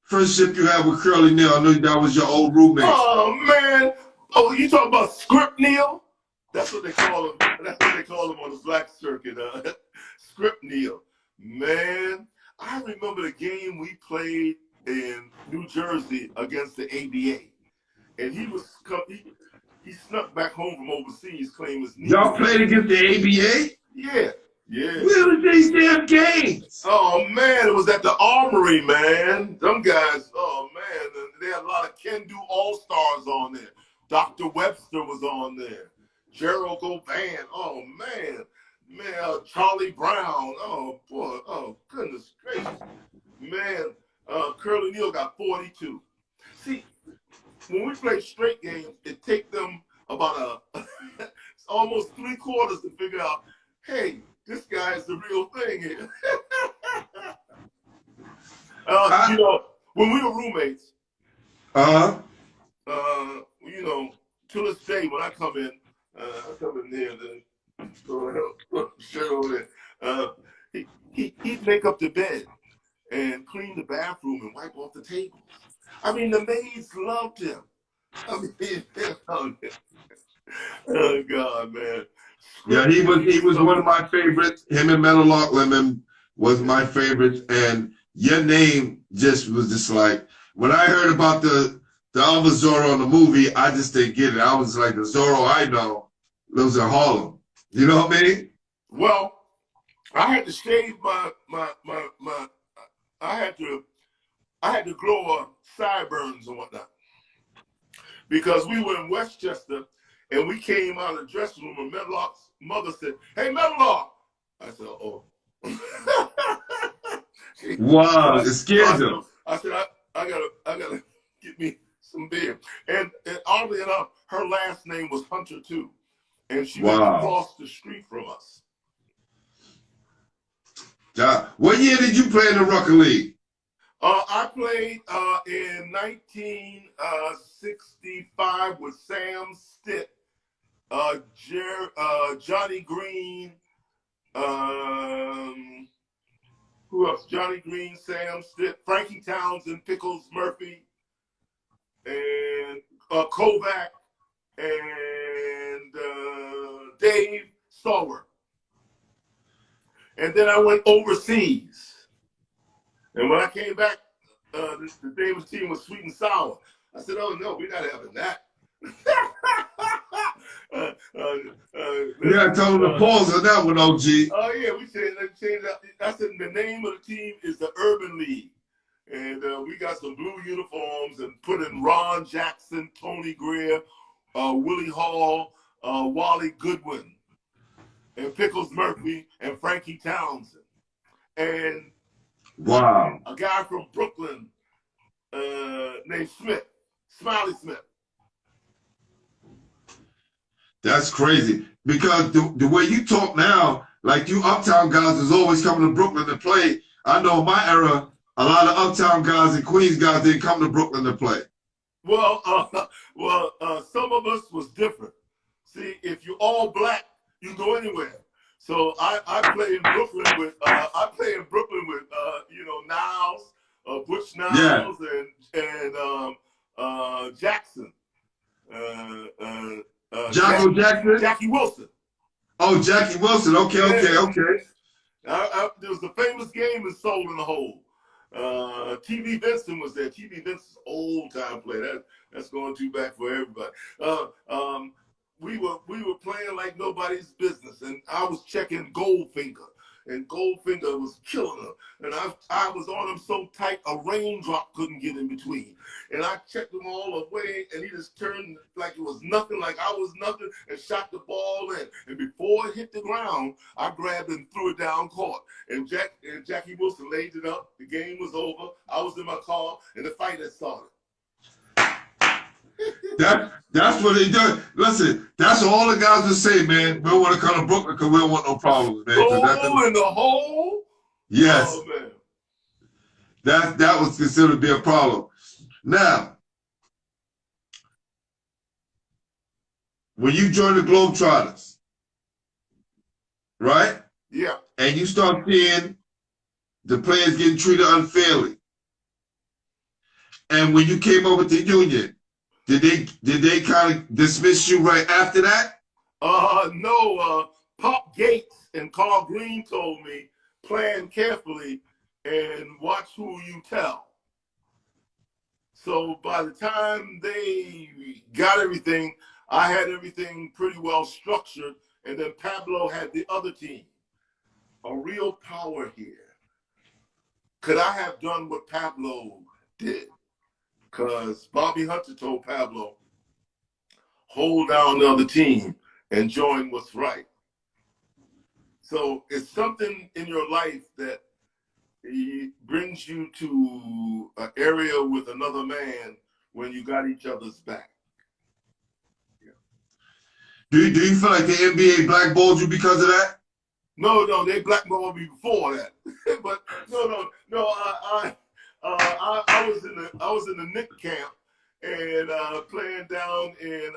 friendship you had with Curly Neal. I know that was your old roommate. Oh man. Oh, you talking about Script Neal? That's what they call him. That's what they call him on the black circuit. Script Neal. Man, I remember the game we played in New Jersey against the ABA. And he snuck back home from overseas, claiming his knee. Y'all played against the ABA? Yeah. Yeah. Where was these damn games? Oh man, it was at the Armory, man. Them guys, oh man, they had a lot of Can Do All-Stars on there. Dr. Webster was on there. Gerald Govan, oh man. Charlie Brown, oh boy, oh goodness gracious. Man, Curly Neal got 42. See, when we play straight games, it take them about almost 3/4 to figure out, hey, this guy is the real thing here. You know, when we were roommates, you know, to this day, when I come in there, the shirt over there, he'd make up the bed and clean the bathroom and wipe off the tables. I mean, the maids loved him. I mean, they loved him. Oh God, man. Yeah, he was one of my favorites. Him and Metal Lemon was my favorites, and your name just was just like when I heard about the other Zoro in the movie, I just didn't get it. I was like, the Zoro I know lives in Harlem. You know what I mean? Well, I had to shave my I had to grow sideburns and whatnot because we were in Westchester. And we came out of the dressing room and Medlock's mother said, hey, Medlock. I said, oh. Wow, it scared him. I said, I gotta get me some beer. And oddly enough, her last name was Hunter too. And she was across the street from us. What year did you play in the Rucker League? I played in 1965 with Sam Stitt, Johnny Green, who else? Johnny Green, Sam Stitt, Frankie Townsend, Pickles Murphy, and Kovac, and Dave Seward. And then I went overseas. And when I came back, the Davis team was sweet and sour. I said, "Oh no, we're not having that." You gotta tell them to pause on that one, OG. Oh yeah, we changed that. I said the name of the team is the Urban League, and we got some blue uniforms and put in Ron Jackson, Tony Greer, Willie Hall, Wally Goodwin, and Pickles Murphy, and Frankie Townsend, and wow, a guy from Brooklyn named Smith, Smiley Smith. That's crazy. Because the way you talk now, like you uptown guys is always coming to Brooklyn to play. I know in my era, a lot of uptown guys and Queens guys didn't come to Brooklyn to play. Well, some of us was different. See, if you're all black, you go anywhere. So I play in Brooklyn with Niles, Butch Niles, and Jackson. Jackie Wilson. Oh, Jackie Wilson. Okay. There was a famous game in Soul in the Hole. TV Vincent was there. TV Vincent's old time player. That's going too back for everybody. We were playing like nobody's business, and I was checking Goldfinger, and Goldfinger was killing her, and I was on him so tight a raindrop couldn't get in between, and I checked him all the way, and he just turned like it was nothing, like I was nothing, and shot the ball in, and before it hit the ground, I grabbed it and threw it down court, and Jackie Wilson laid it up. The game was over. I was in my car, and the fight had started. That's what they do. Listen, that's all the guys will say, man. We don't want to come to Brooklyn because we don't want no problems, man. Hole in the hole? Yes. Oh, man. That was considered to be a problem. Now, when you join the Globetrotters, right? Yeah. And you start seeing the players getting treated unfairly. And when you came over to Union, did they kind of dismiss you right after that? No. Pop Gates and Carl Green told me, plan carefully and watch who you tell. So by the time they got everything, I had everything pretty well structured, and then Pablo had the other team. A real power here. Could I have done what Pablo did? Because Bobby Hunter told Pablo, hold down the other team and join what's right. So it's something in your life that brings you to an area with another man when you got each other's back. Yeah. Do you feel like the NBA blackballed you because of that? No, they blackballed me before that. But no. I was in the Knick camp and playing down in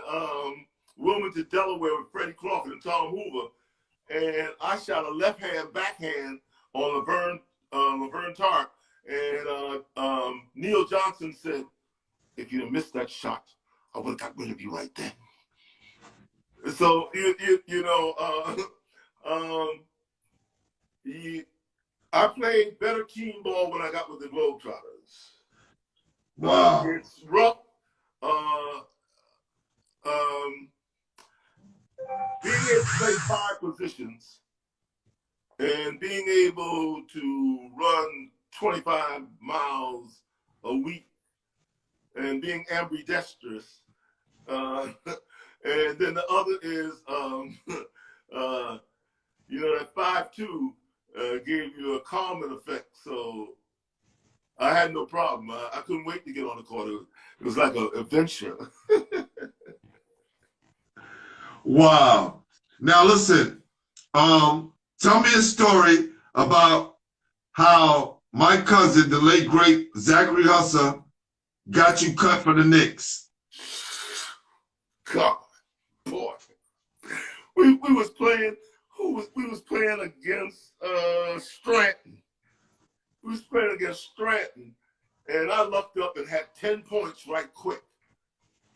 Wilmington, Delaware with Freddie Crawford and Tom Hoover, and I shot a left-hand backhand on Laverne Tark, and Neil Johnson said, "If you'd have missed that shot, I would have got rid of you right then." So I played better team ball when I got with the Globetrotters. Wow. It's rough. Being able to play 5 positions and being able to run 25 miles a week and being ambidextrous. And then the other is, that 5'2", gave you a calming effect, so I had no problem. I couldn't wait to get on the court. It was like an adventure. Wow. Now listen, tell me a story about how my cousin, the late great Zachary Husser, got you cut for the Knicks? God, boy. We was playing. We was playing against Stratton. We was playing against Stratton, and I lucked up and had 10 points right quick.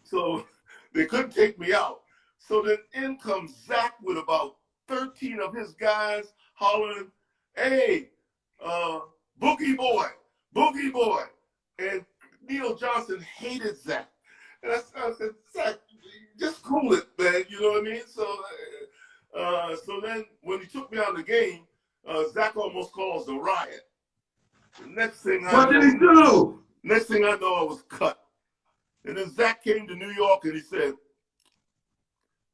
So they couldn't take me out. So then in comes Zach with about 13 of his guys hollering, "Hey, Boogie Boy, Boogie Boy." And Neil Johnson hated Zach. And I said, "Zach, just cool it, man." You know what I mean? So then when he took me out of the game, Zach almost caused a riot. The next thing What did he do? Next thing I know, I was cut. And then Zach came to New York and he said,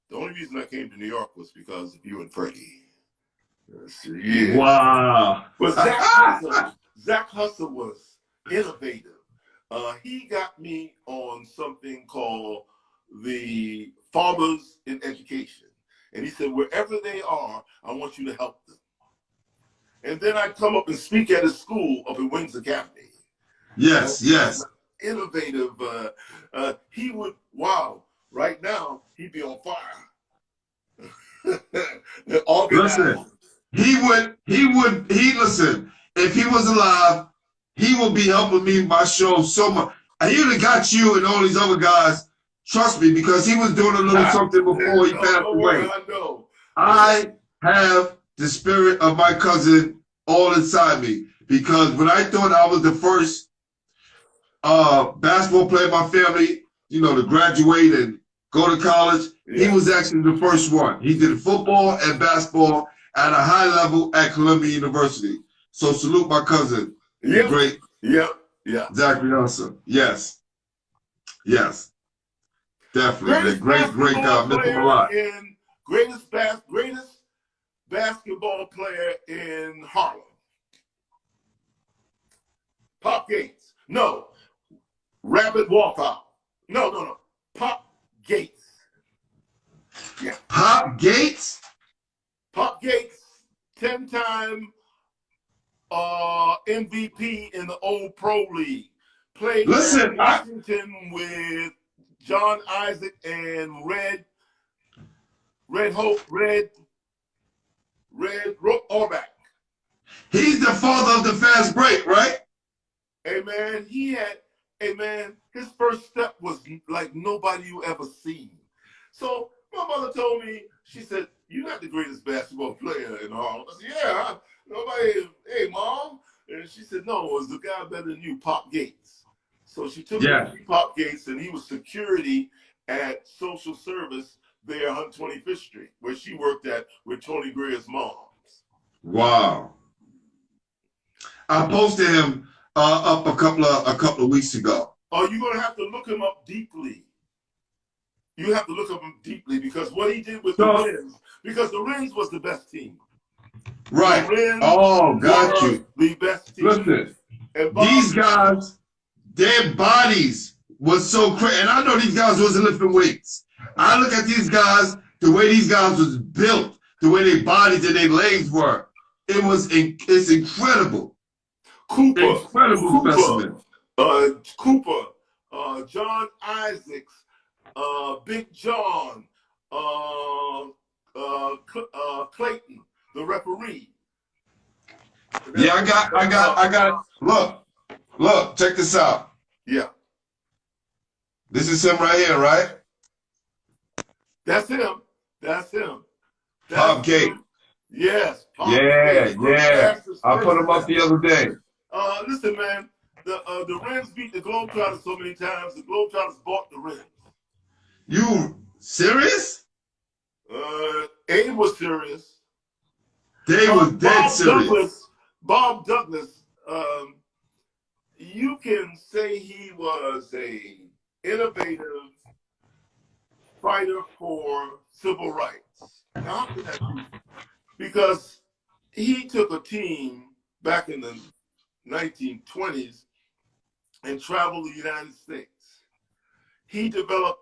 "The only reason I came to New York was because of you and Freddie." Said, yeah. Wow. But Zach Husser was innovative. He got me on something called the Fathers in Education. And he said, wherever they are, I want you to help them. And then I'd come up and speak at his school up in Wings Academy. Yes, yes. Innovative. He would, wow, right now, he'd be on fire. Listen, listen, if he was alive, he would be helping me with my show so much. And he would have got you and all these other guys, trust me, because he was doing a little something before he passed away. I know. I have the spirit of my cousin all inside me, because when I thought I was the first basketball player in my family, you know, to graduate and go to college, he was actually the first one. He did football and basketball at a high level at Columbia University. So salute my cousin, great Zachary Husser. Yes, yes, definitely. Great guy. Miss him a lot. Greatest basketball player in Harlem. Pop Gates. No. Rabbit Walkout. No. Pop Gates. Yeah. Pop Gates? Pop Gates, 10-time MVP in the old Pro League. Played in Washington with John Isaac and Red Auerbach. He's the father of the fast break, right? Hey man, his first step was like nobody you ever seen. So my mother told me, she said, "You're not the greatest basketball player in Harlem." I said, "Yeah, nobody, hey mom." And she said, "No, it was the guy better than you, Pop Gates." So she took me to Pop Gates, and he was security at social service there on 125th Street, where she worked at with Tony Greer's moms. Wow. I posted him up a couple of weeks ago. Oh, you're gonna have to look him up deeply. You have to look up him deeply, because what he did with the Rins, because the Rins was the best team. Right. Got you. The best team. Listen, these guys, their bodies was so crazy. And I know these guys wasn't lifting weights. I look at these guys, the way these guys was built, the way their bodies and their legs were. It's incredible. Incredible specimen. Cooper, John Isaacs, Big John, Clayton, the referee. Yeah, I got. Look, check this out. Yeah. This is him right here, right? That's him. Pop Gate. Yes. Yeah. I put him up the other day. Listen, man, the Rams beat the Globetrotters so many times, the Globetrotters bought the Rams. You serious? Abe was serious. They was dead serious. Bob Douglas, you can say he was a innovative fighter for civil rights. How could that be? Because he took a team back in the 1920s and traveled the United States. He developed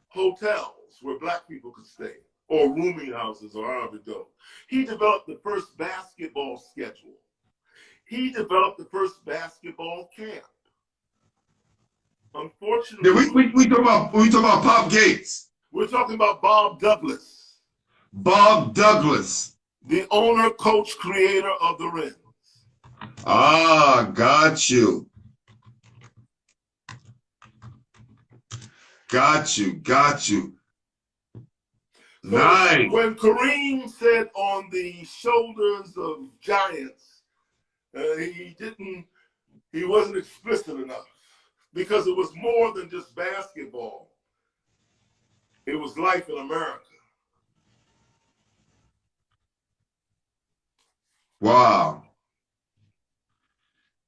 hotels where black people could stay, or rooming houses, or however it goes. He developed the first basketball schedule. he developed the first basketball camp. Unfortunately, we talking about Pop Gates. we're talking about Bob Douglas. Bob Douglas. The owner, coach, creator of the Wrens. Ah, got you. Got you. So nice. When Kareem said on the shoulders of giants, he wasn't explicit enough, because it was more than just basketball. It was life in America. Wow.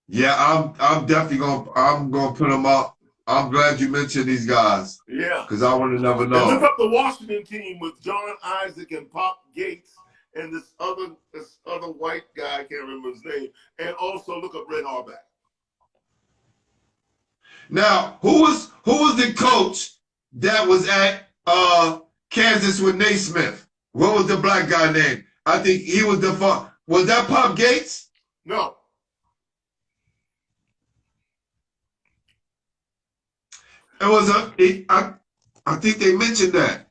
Yeah, I'm definitely gonna put them up. I'm glad you mentioned these guys. Yeah. Because I would have never And look known. up the Washington team with John Isaac and Pop Gates and this other white guy, I can't remember his name. And also look up Red Auerbach. Now, who was the coach that was at Kansas with Naismith? What was the black guy name? I think he was was that Pop Gates? No. It was I think they mentioned that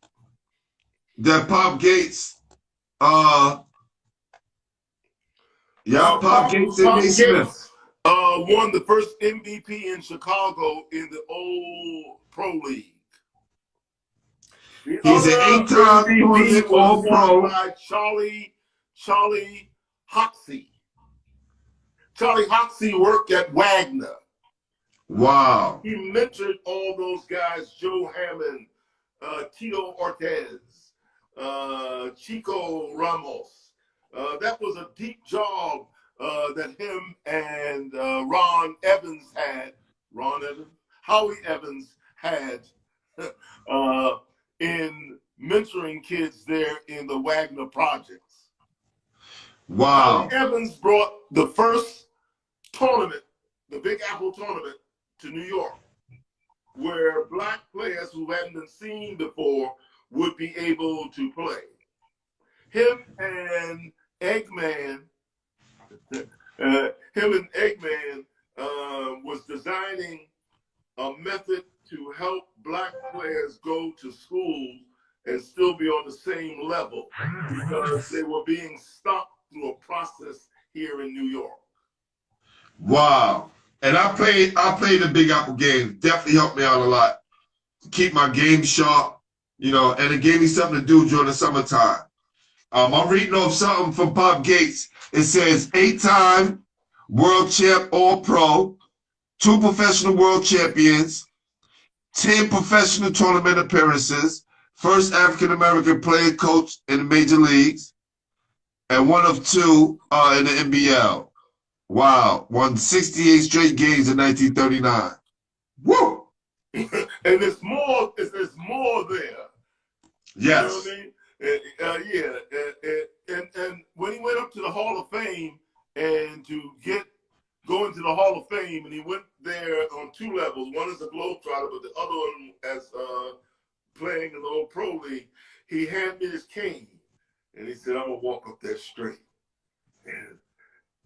Pop Gates Pop Gates and Naismith won the first MVP in Chicago in the old Pro League. He's an 8-time MVP All-Pro. By Charlie Hoxie. Charlie Hoxie worked at Wagner. Wow. He mentored all those guys: Joe Hammond, Tito Ortiz, Chico Ramos. That was a deep job that him and Howie Evans had in mentoring kids there in the Wagner projects. Wow. Howie Evans brought the first tournament, the Big Apple tournament, to New York, where black players who hadn't been seen before would be able to play. Him and Eggman was designing a method to help black players go to school and still be on the same level, because they were being stopped through a process here in New York. Wow. And I played the Big Apple game. Definitely helped me out a lot. Keep my game sharp, and it gave me something to do during the summertime. I'm reading off something from Pop Gates. It says 8-time world champ All-Pro, 2 professional world champions, 10 professional tournament appearances, first African-American player coach in the major leagues, and 1 of 2 in the NBL. Wow, won 68 straight games in 1939. Woo! And there's more there. Yes. You know what I mean? And when he went up to the Hall of Fame and to go into the Hall of Fame, and he went there on 2 levels. One is a Globetrotter, but the other one as playing in the old Pro League. He handed me his cane, and he said, "I'm gonna walk up there straight." And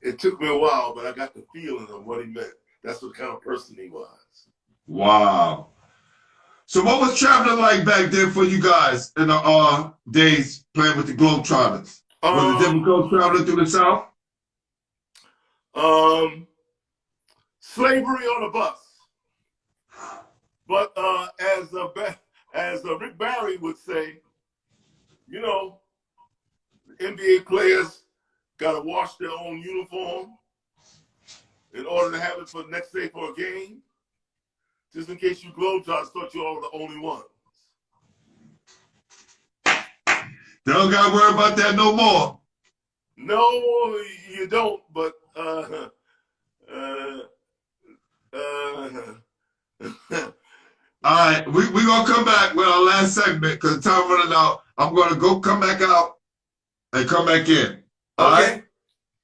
it took me a while, but I got the feeling of what he meant. That's what kind of person he was. Wow. So what was traveling like back then for you guys in the days playing with the Globetrotters? Was it difficult traveling through the South? Slavery on a bus. But as Rick Barry would say, NBA players got to wash their own uniform in order to have it for the next day for a game. Just in case you Globetrotters thought you all were the only ones. They don't got to worry about that no more. No, you don't, but all right, we're going to come back with our last segment because time running out. I'm going to come back out and come back in. All right?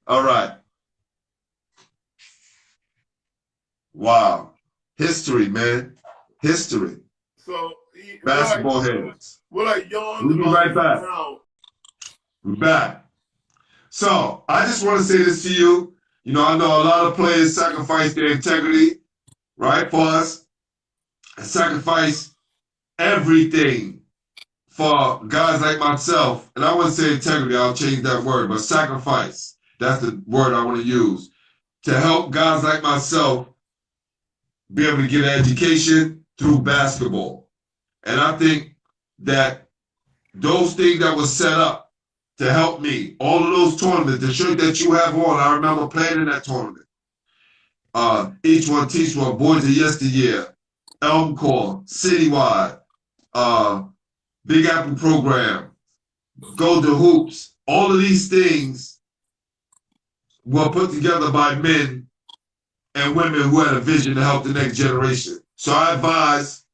All right. Wow. History, man. History. So basketball heads. What I yawned We'll be right back. We're back. So I just want to say this to you. You know, I know a lot of players sacrifice their integrity, right, for us, and sacrifice everything for guys like myself. And I wouldn't say integrity, I'll change that word, but sacrifice. That's the word I want to use. To help guys like myself be able to get an education through basketball. And I think that those things that were set up to help me, all of those tournaments, the shirt that you have on, I remember playing in that tournament. Each one teach one, Boys of Yesteryear, Elm Corps, Citywide, Big Apple Program, Go to Hoops. All of these things were put together by men and women who had a vision to help the next generation. So I advise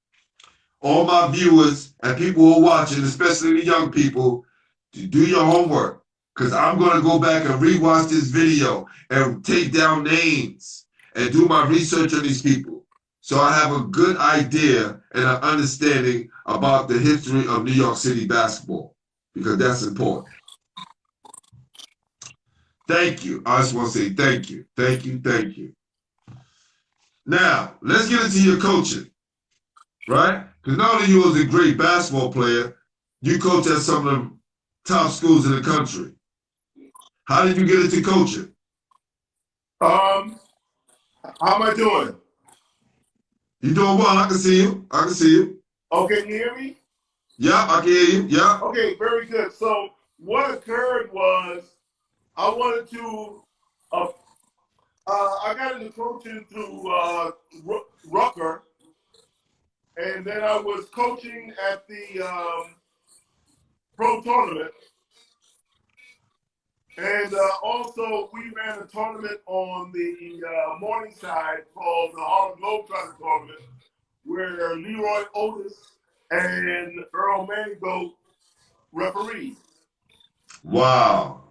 all my viewers and people who are watching, especially the young people, to do your homework. Because I'm going to go back and rewatch this video and take down names and do my research on these people. So I have a good idea and an understanding about the history of New York City basketball, because that's important. Thank you. I just want to say thank you. Thank you. Thank you. Now, let's get into your coaching, right? Because not only you was a great basketball player, you coach at some of the top schools in the country. How did you get into coaching? How am I doing? You doing well. I can see you. I can see you. Oh, can you hear me? Yeah, I can hear you. Yeah. Okay, very good. So what occurred was I wanted to, I got into coaching through Rucker, and then I was coaching at the pro tournament. And also, we ran a tournament on the morning side called the Harlem Globetrotters tournament, where Leroy Otis and Earl Mango refereed. Wow.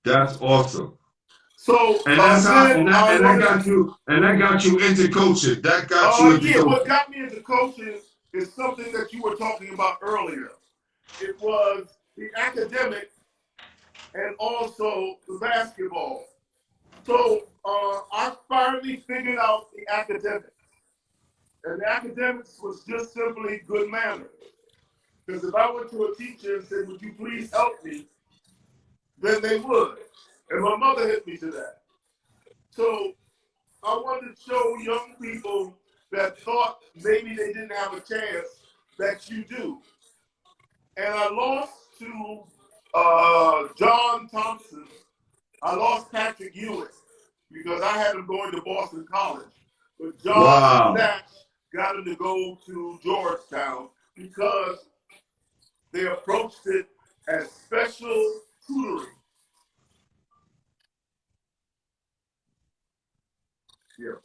That's awesome. So and that's how, and that got you into coaching. That got you into coaching. What got me into coaching is something that you were talking about earlier. It was the academic and also the basketball. So I finally figured out the academics. And the academics was just simply good manners. Because if I went to a teacher and said, would you please help me? Then they would. And my mother hit me to that. So I wanted to show young people that thought maybe they didn't have a chance that you do. And I lost to John Thompson. I lost Patrick Ewing because I had him going to Boston College. But John Snatch got him to go to Georgetown because they approached it as special tutoring. Yeah.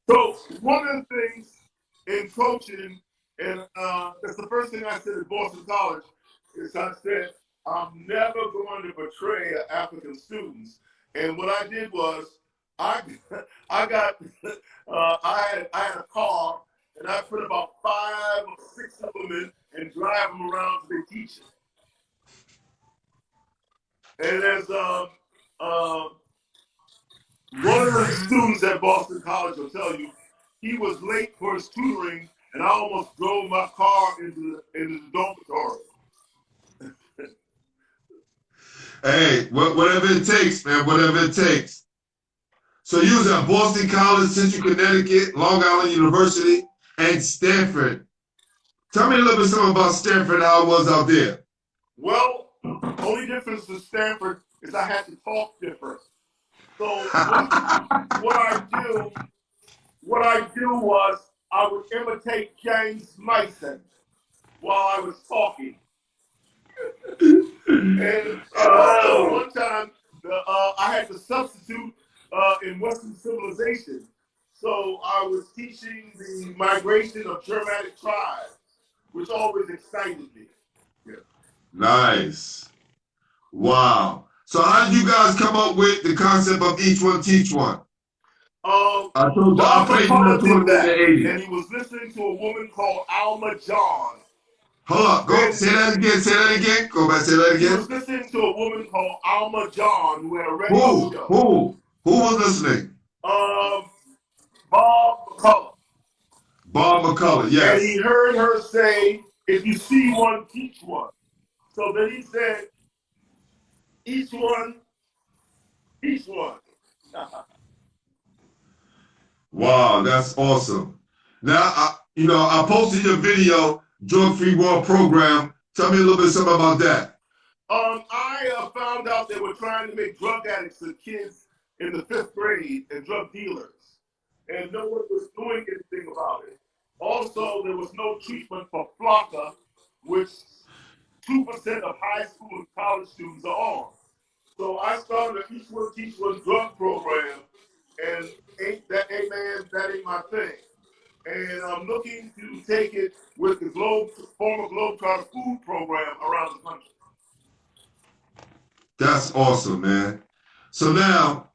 So one of the things in coaching, and that's the first thing I said at Boston College, is I said, I'm never going to betray African students. And what I did was, I had a car, and I put about 5 or 6 of them in and drive them around to their teaching. And as one of the students at Boston College will tell you, he was late for his tutoring, and I almost drove my car into the dormitory. Hey, whatever it takes, man, whatever it takes. So you was at Boston College, Central Connecticut, Long Island University, and Stanford. Tell me a little bit something about Stanford and how it was out there. Well, only difference with Stanford is I had to talk different. So what I do was I would imitate James Mason while I was talking. And one time I had to substitute in Western civilization. So I was teaching the migration of Germanic tribes, which always excited me. Yeah. Nice. Wow. So how did you guys come up with the concept of each one teach one? I told you I played in the tournament in the 80s. And he was listening to a woman called Alma John. Hold on. Go. Say that again. Say that again. Go back. Say that He was again. listening to a woman called Alma John who had a radio Who? show. Who was listening? Bob McCullough. Bob McCullough. And Yes. he heard her say, if you see one, teach one. So then he said, each one, teach one. Wow, that's awesome. Now, I posted your video, Drug Free World Program. Tell me a little bit something about that. I found out they were trying to make drug addicts and kids in the 5th grade and drug dealers, and no one was doing anything about it. Also, there was no treatment for flocka, which 2% of high school and college students are on. So I started an Each One Teach One drug program, and that ain't my thing. And I'm looking to take it with the former Globetrotter food program around the country. That's awesome, man. So now,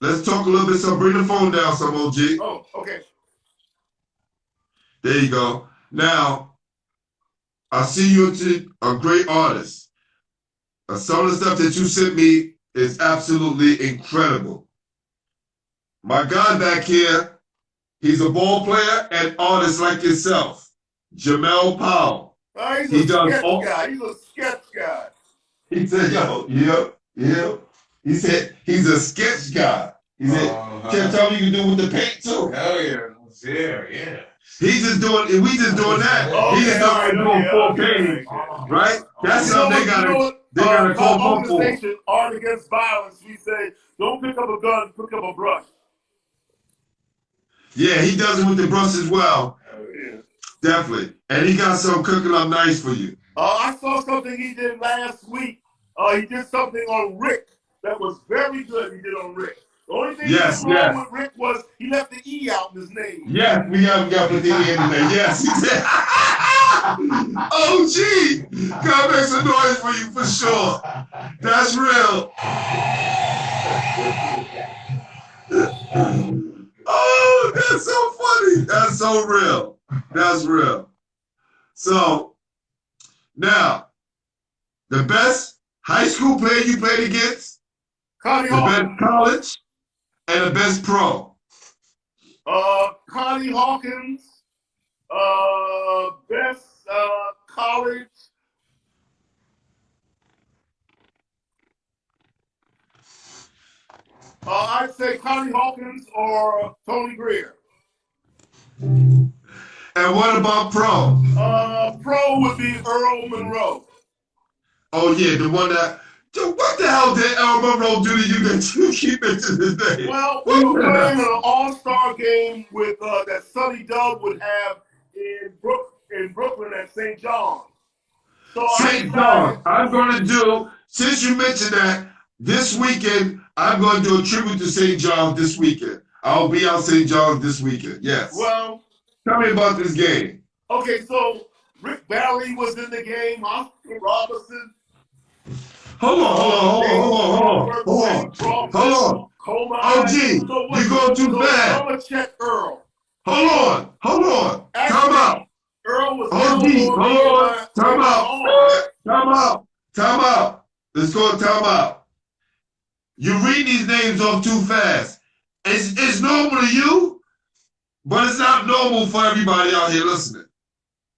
let's talk a little bit. So bring the phone down some, OG. Oh, okay. There you go. Now, I see you're a great artist. Some of the stuff that you sent me is absolutely incredible. My guy back here, he's a ball player and artist like yourself, Jamel Powell. He's a sketch guy. He's a sketch guy. He said, yeah. He said he's a sketch guy. He said, can't tell me you can do with the paint too. Hell yeah. Yeah. We just doing that. Oh, He's doing full painting, right? That's something they gotta call for. Organization Art Against Violence. We say, don't pick up a gun, pick up a brush. Yeah, he does it with the brush as well. Oh, yeah. Definitely. And he got some cooking up nice for you. I saw something he did last week. He did something on Rick that was very good. He did on Rick. The only thing wrong with Rick was he left the E out in his name. Yes, we got to put the E in there. Yes, he said. Oh, gee. God make some noise for you for sure. That's real. Oh, that's so funny. That's so real. That's real. So, now, the best high school player you played against, Connie the Hawkins. best college, and the best pro. Connie Hawkins, best college. I'd say Connie Hawkins or Tony Greer. And what about pro? Pro would be Earl Monroe. Oh yeah, the one that. What the hell did Earl Monroe do to you that you keep mentioning his name? Well, we were playing an all-star game with that Sonny Dove would have in Brooklyn at St. John. So St. John. I'm going to do, since you mentioned that, this weekend, I'm going to do a tribute to St. John this weekend. I'll be out St. John this weekend. Yes. Well, tell me about this game. Okay, so Rick Barry was in the game. Oscar Robertson. Hold on. OG, you're going too fast. I'm going to check Earl. Hold on. Time out. Earl was Time out. Let's go time out. You read these names off too fast. It's normal to you, but it's not normal for everybody out here listening.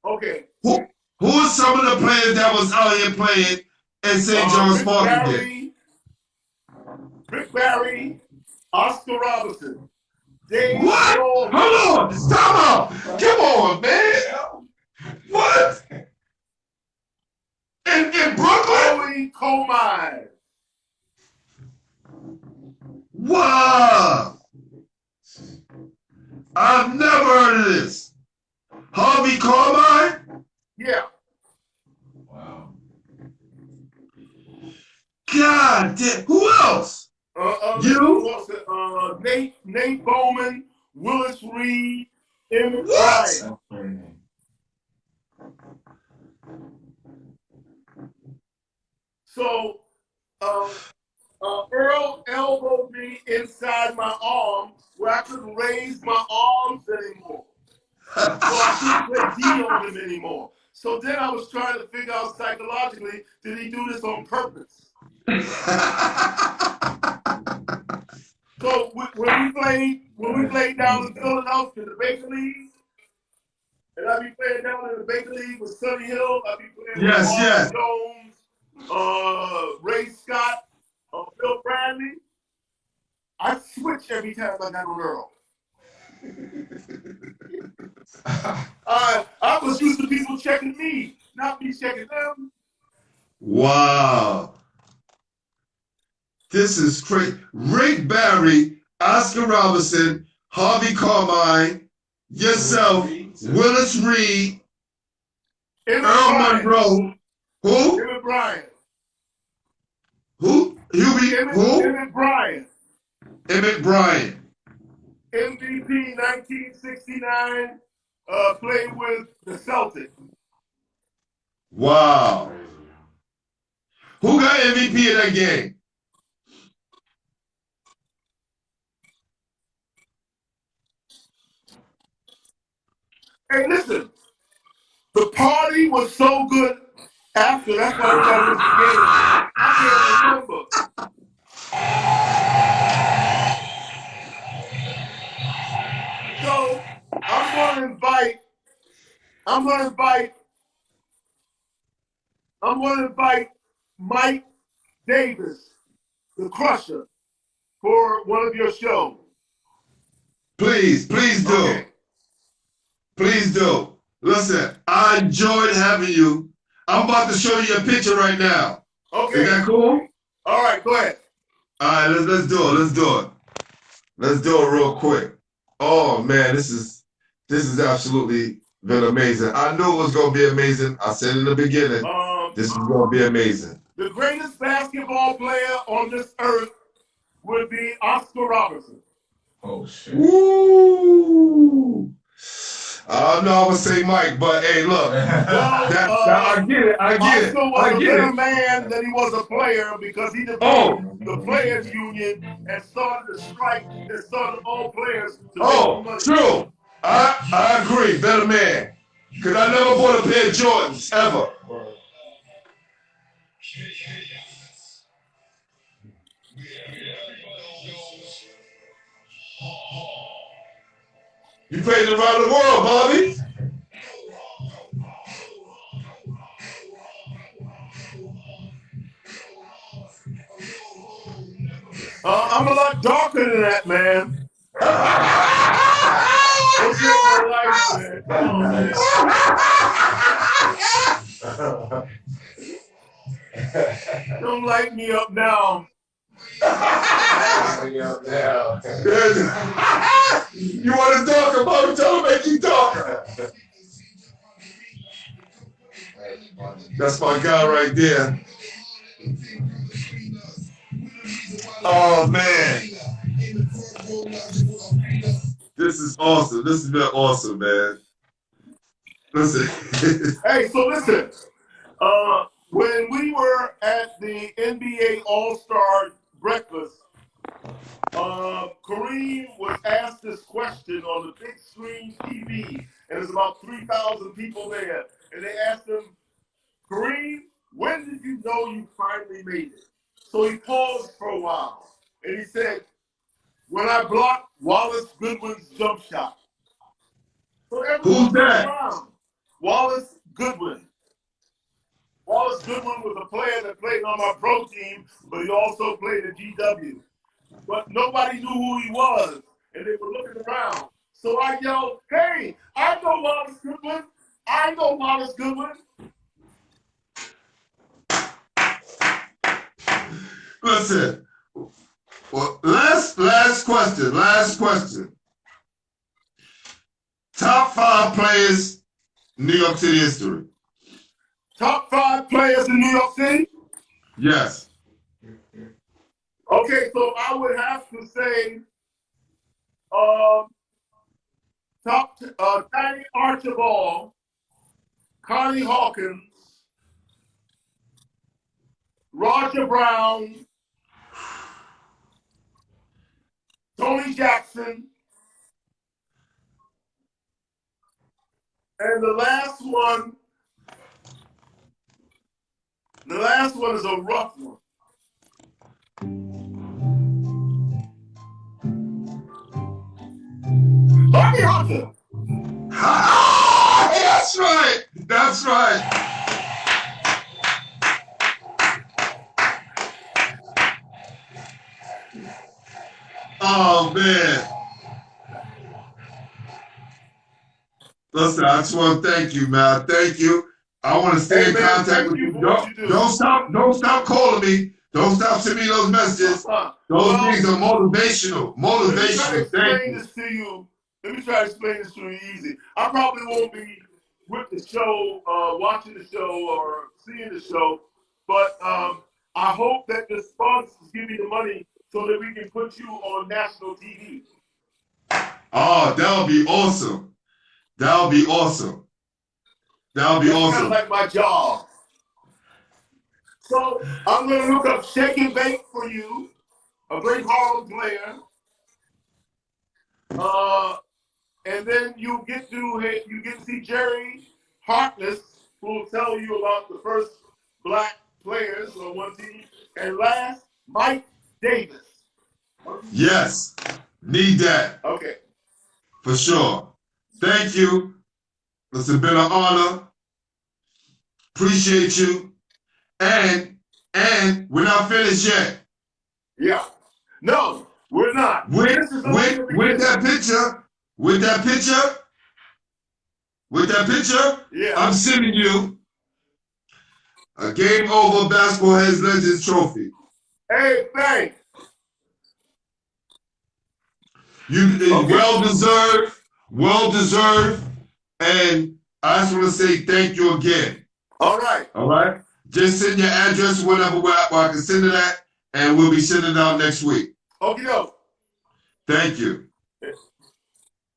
Okay. Who are some of the players that was out here playing at St. John's Park again? Rick Barry, Oscar Robertson. What? Hold on. Stop out. Come on, man. What? In Brooklyn? Coal mine. Wow. I've never heard of this. Harvey Carmine? Yeah. Wow. God damn. Who else? You? Nate Bowman, Willis Reed, Emmett What? Bryant. So, Earl elbowed me inside my arm where I couldn't raise my arms anymore. I couldn't play D on him anymore. So then I was trying to figure out psychologically, did he do this on purpose? So when we played down in Philadelphia, the Baker League, and I'd be playing down in the Baker League with Sonny Hill, I'd be playing with Mark Jones, Ray Scott, Bill Bradley. I'd switch every time I got on Earl. I was used to people checking me, not me checking them. Wow. This is crazy. Rick Barry, Oscar Robertson, Harvey Carmine, yourself, Willis Reed, Earl Monroe. Who? Emmett Bryant. Who? Who? Emmett Bryant. Emmett Bryant. MVP 1969, played with the Celtics. Wow. Who got MVP in that game? Hey, listen, the party was so good after. That's why we got to miss the game. I can't remember. So I'm gonna invite Mike Davis, the Crusher, for one of your shows. Please do. Okay. Please do. Listen, I enjoyed having you. I'm about to show you a picture right now. Okay. Is that cool? All right, go ahead. All right, let's do it. Let's do it real quick. Oh man, this is absolutely been amazing. I knew it was gonna be amazing. I said in the beginning, this is gonna be amazing. The greatest basketball player on this earth would be Oscar Robertson. Oh shit. Woo! I don't know I would say Mike, but hey, look. I get it. Oscar was a better man than he was a player because he developed the Players Union and started the strike that started all players to make money. True. I agree. Better man. Because I never bought a pair of Jordans, ever. You played around the world, Bobby. I'm a lot darker than that, man. Don't take my life, man. Don't light me up now. You want to talk about it? Tell him make you darker. That's my guy right there. Oh man. This is awesome. This has been awesome, man. Listen. Hey, so listen. When we were at the NBA All-Star breakfast, Kareem was asked this question on the big screen TV, and there's about 3,000 people there. And they asked him, Kareem, when did you know you finally made it? So he paused for a while, and he said, when I blocked Wallace Goodwin's jump shot. So who's that? Around. Wallace Goodwin. Wallace Goodwin was a player that played on my pro team, but he also played at GW. But nobody knew who he was, and they were looking around. So I yelled, hey, I know Wallace Goodwin. I know Wallace Goodwin. Listen, well, last question. Top 5 players in New York City history. Top 5 players in New York City? Yes. Okay, so I would have to say Danny Archibald, Connie Hawkins, Roger Brown, Tony Jackson, And the last one is a rough one. Harvey Hunter. That's right. That's right. Oh man. Listen, I just want to thank you, man. Thank you. I want to stay in man, contact with you. Don't stop calling me. Don't stop sending me those messages. Those things are motivational. Motivational. Thank you. Let me try to explain this to you easy. I probably won't be with the show, watching the show or seeing the show, but I hope that the sponsors give me the money so that we can put you on national TV. Oh, that would be awesome. That would be awesome. That would be That's awesome. kind of like my job. So I'm going to look up Shake and Bake for you, a great Harlem player. And then you get to see Jerry Harkless, who will tell you about the first black players on one team. And last, Mike Davis. Yes, need that. Okay. For sure. Thank you. It's been an honor. Appreciate you. And we're not finished yet. Yeah. No, we're not. With that picture, yeah. I'm sending you a Game Over Basketball Heads Legends trophy. Hey, thanks. Well deserved, and I just want to say thank you again. All right. Just send your address, whatever, where I can send it at, and we'll be sending it out next week. Okay. Thank you.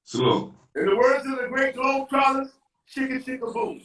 Salute. In the words of the great Globetrotters, chicka chicka boom.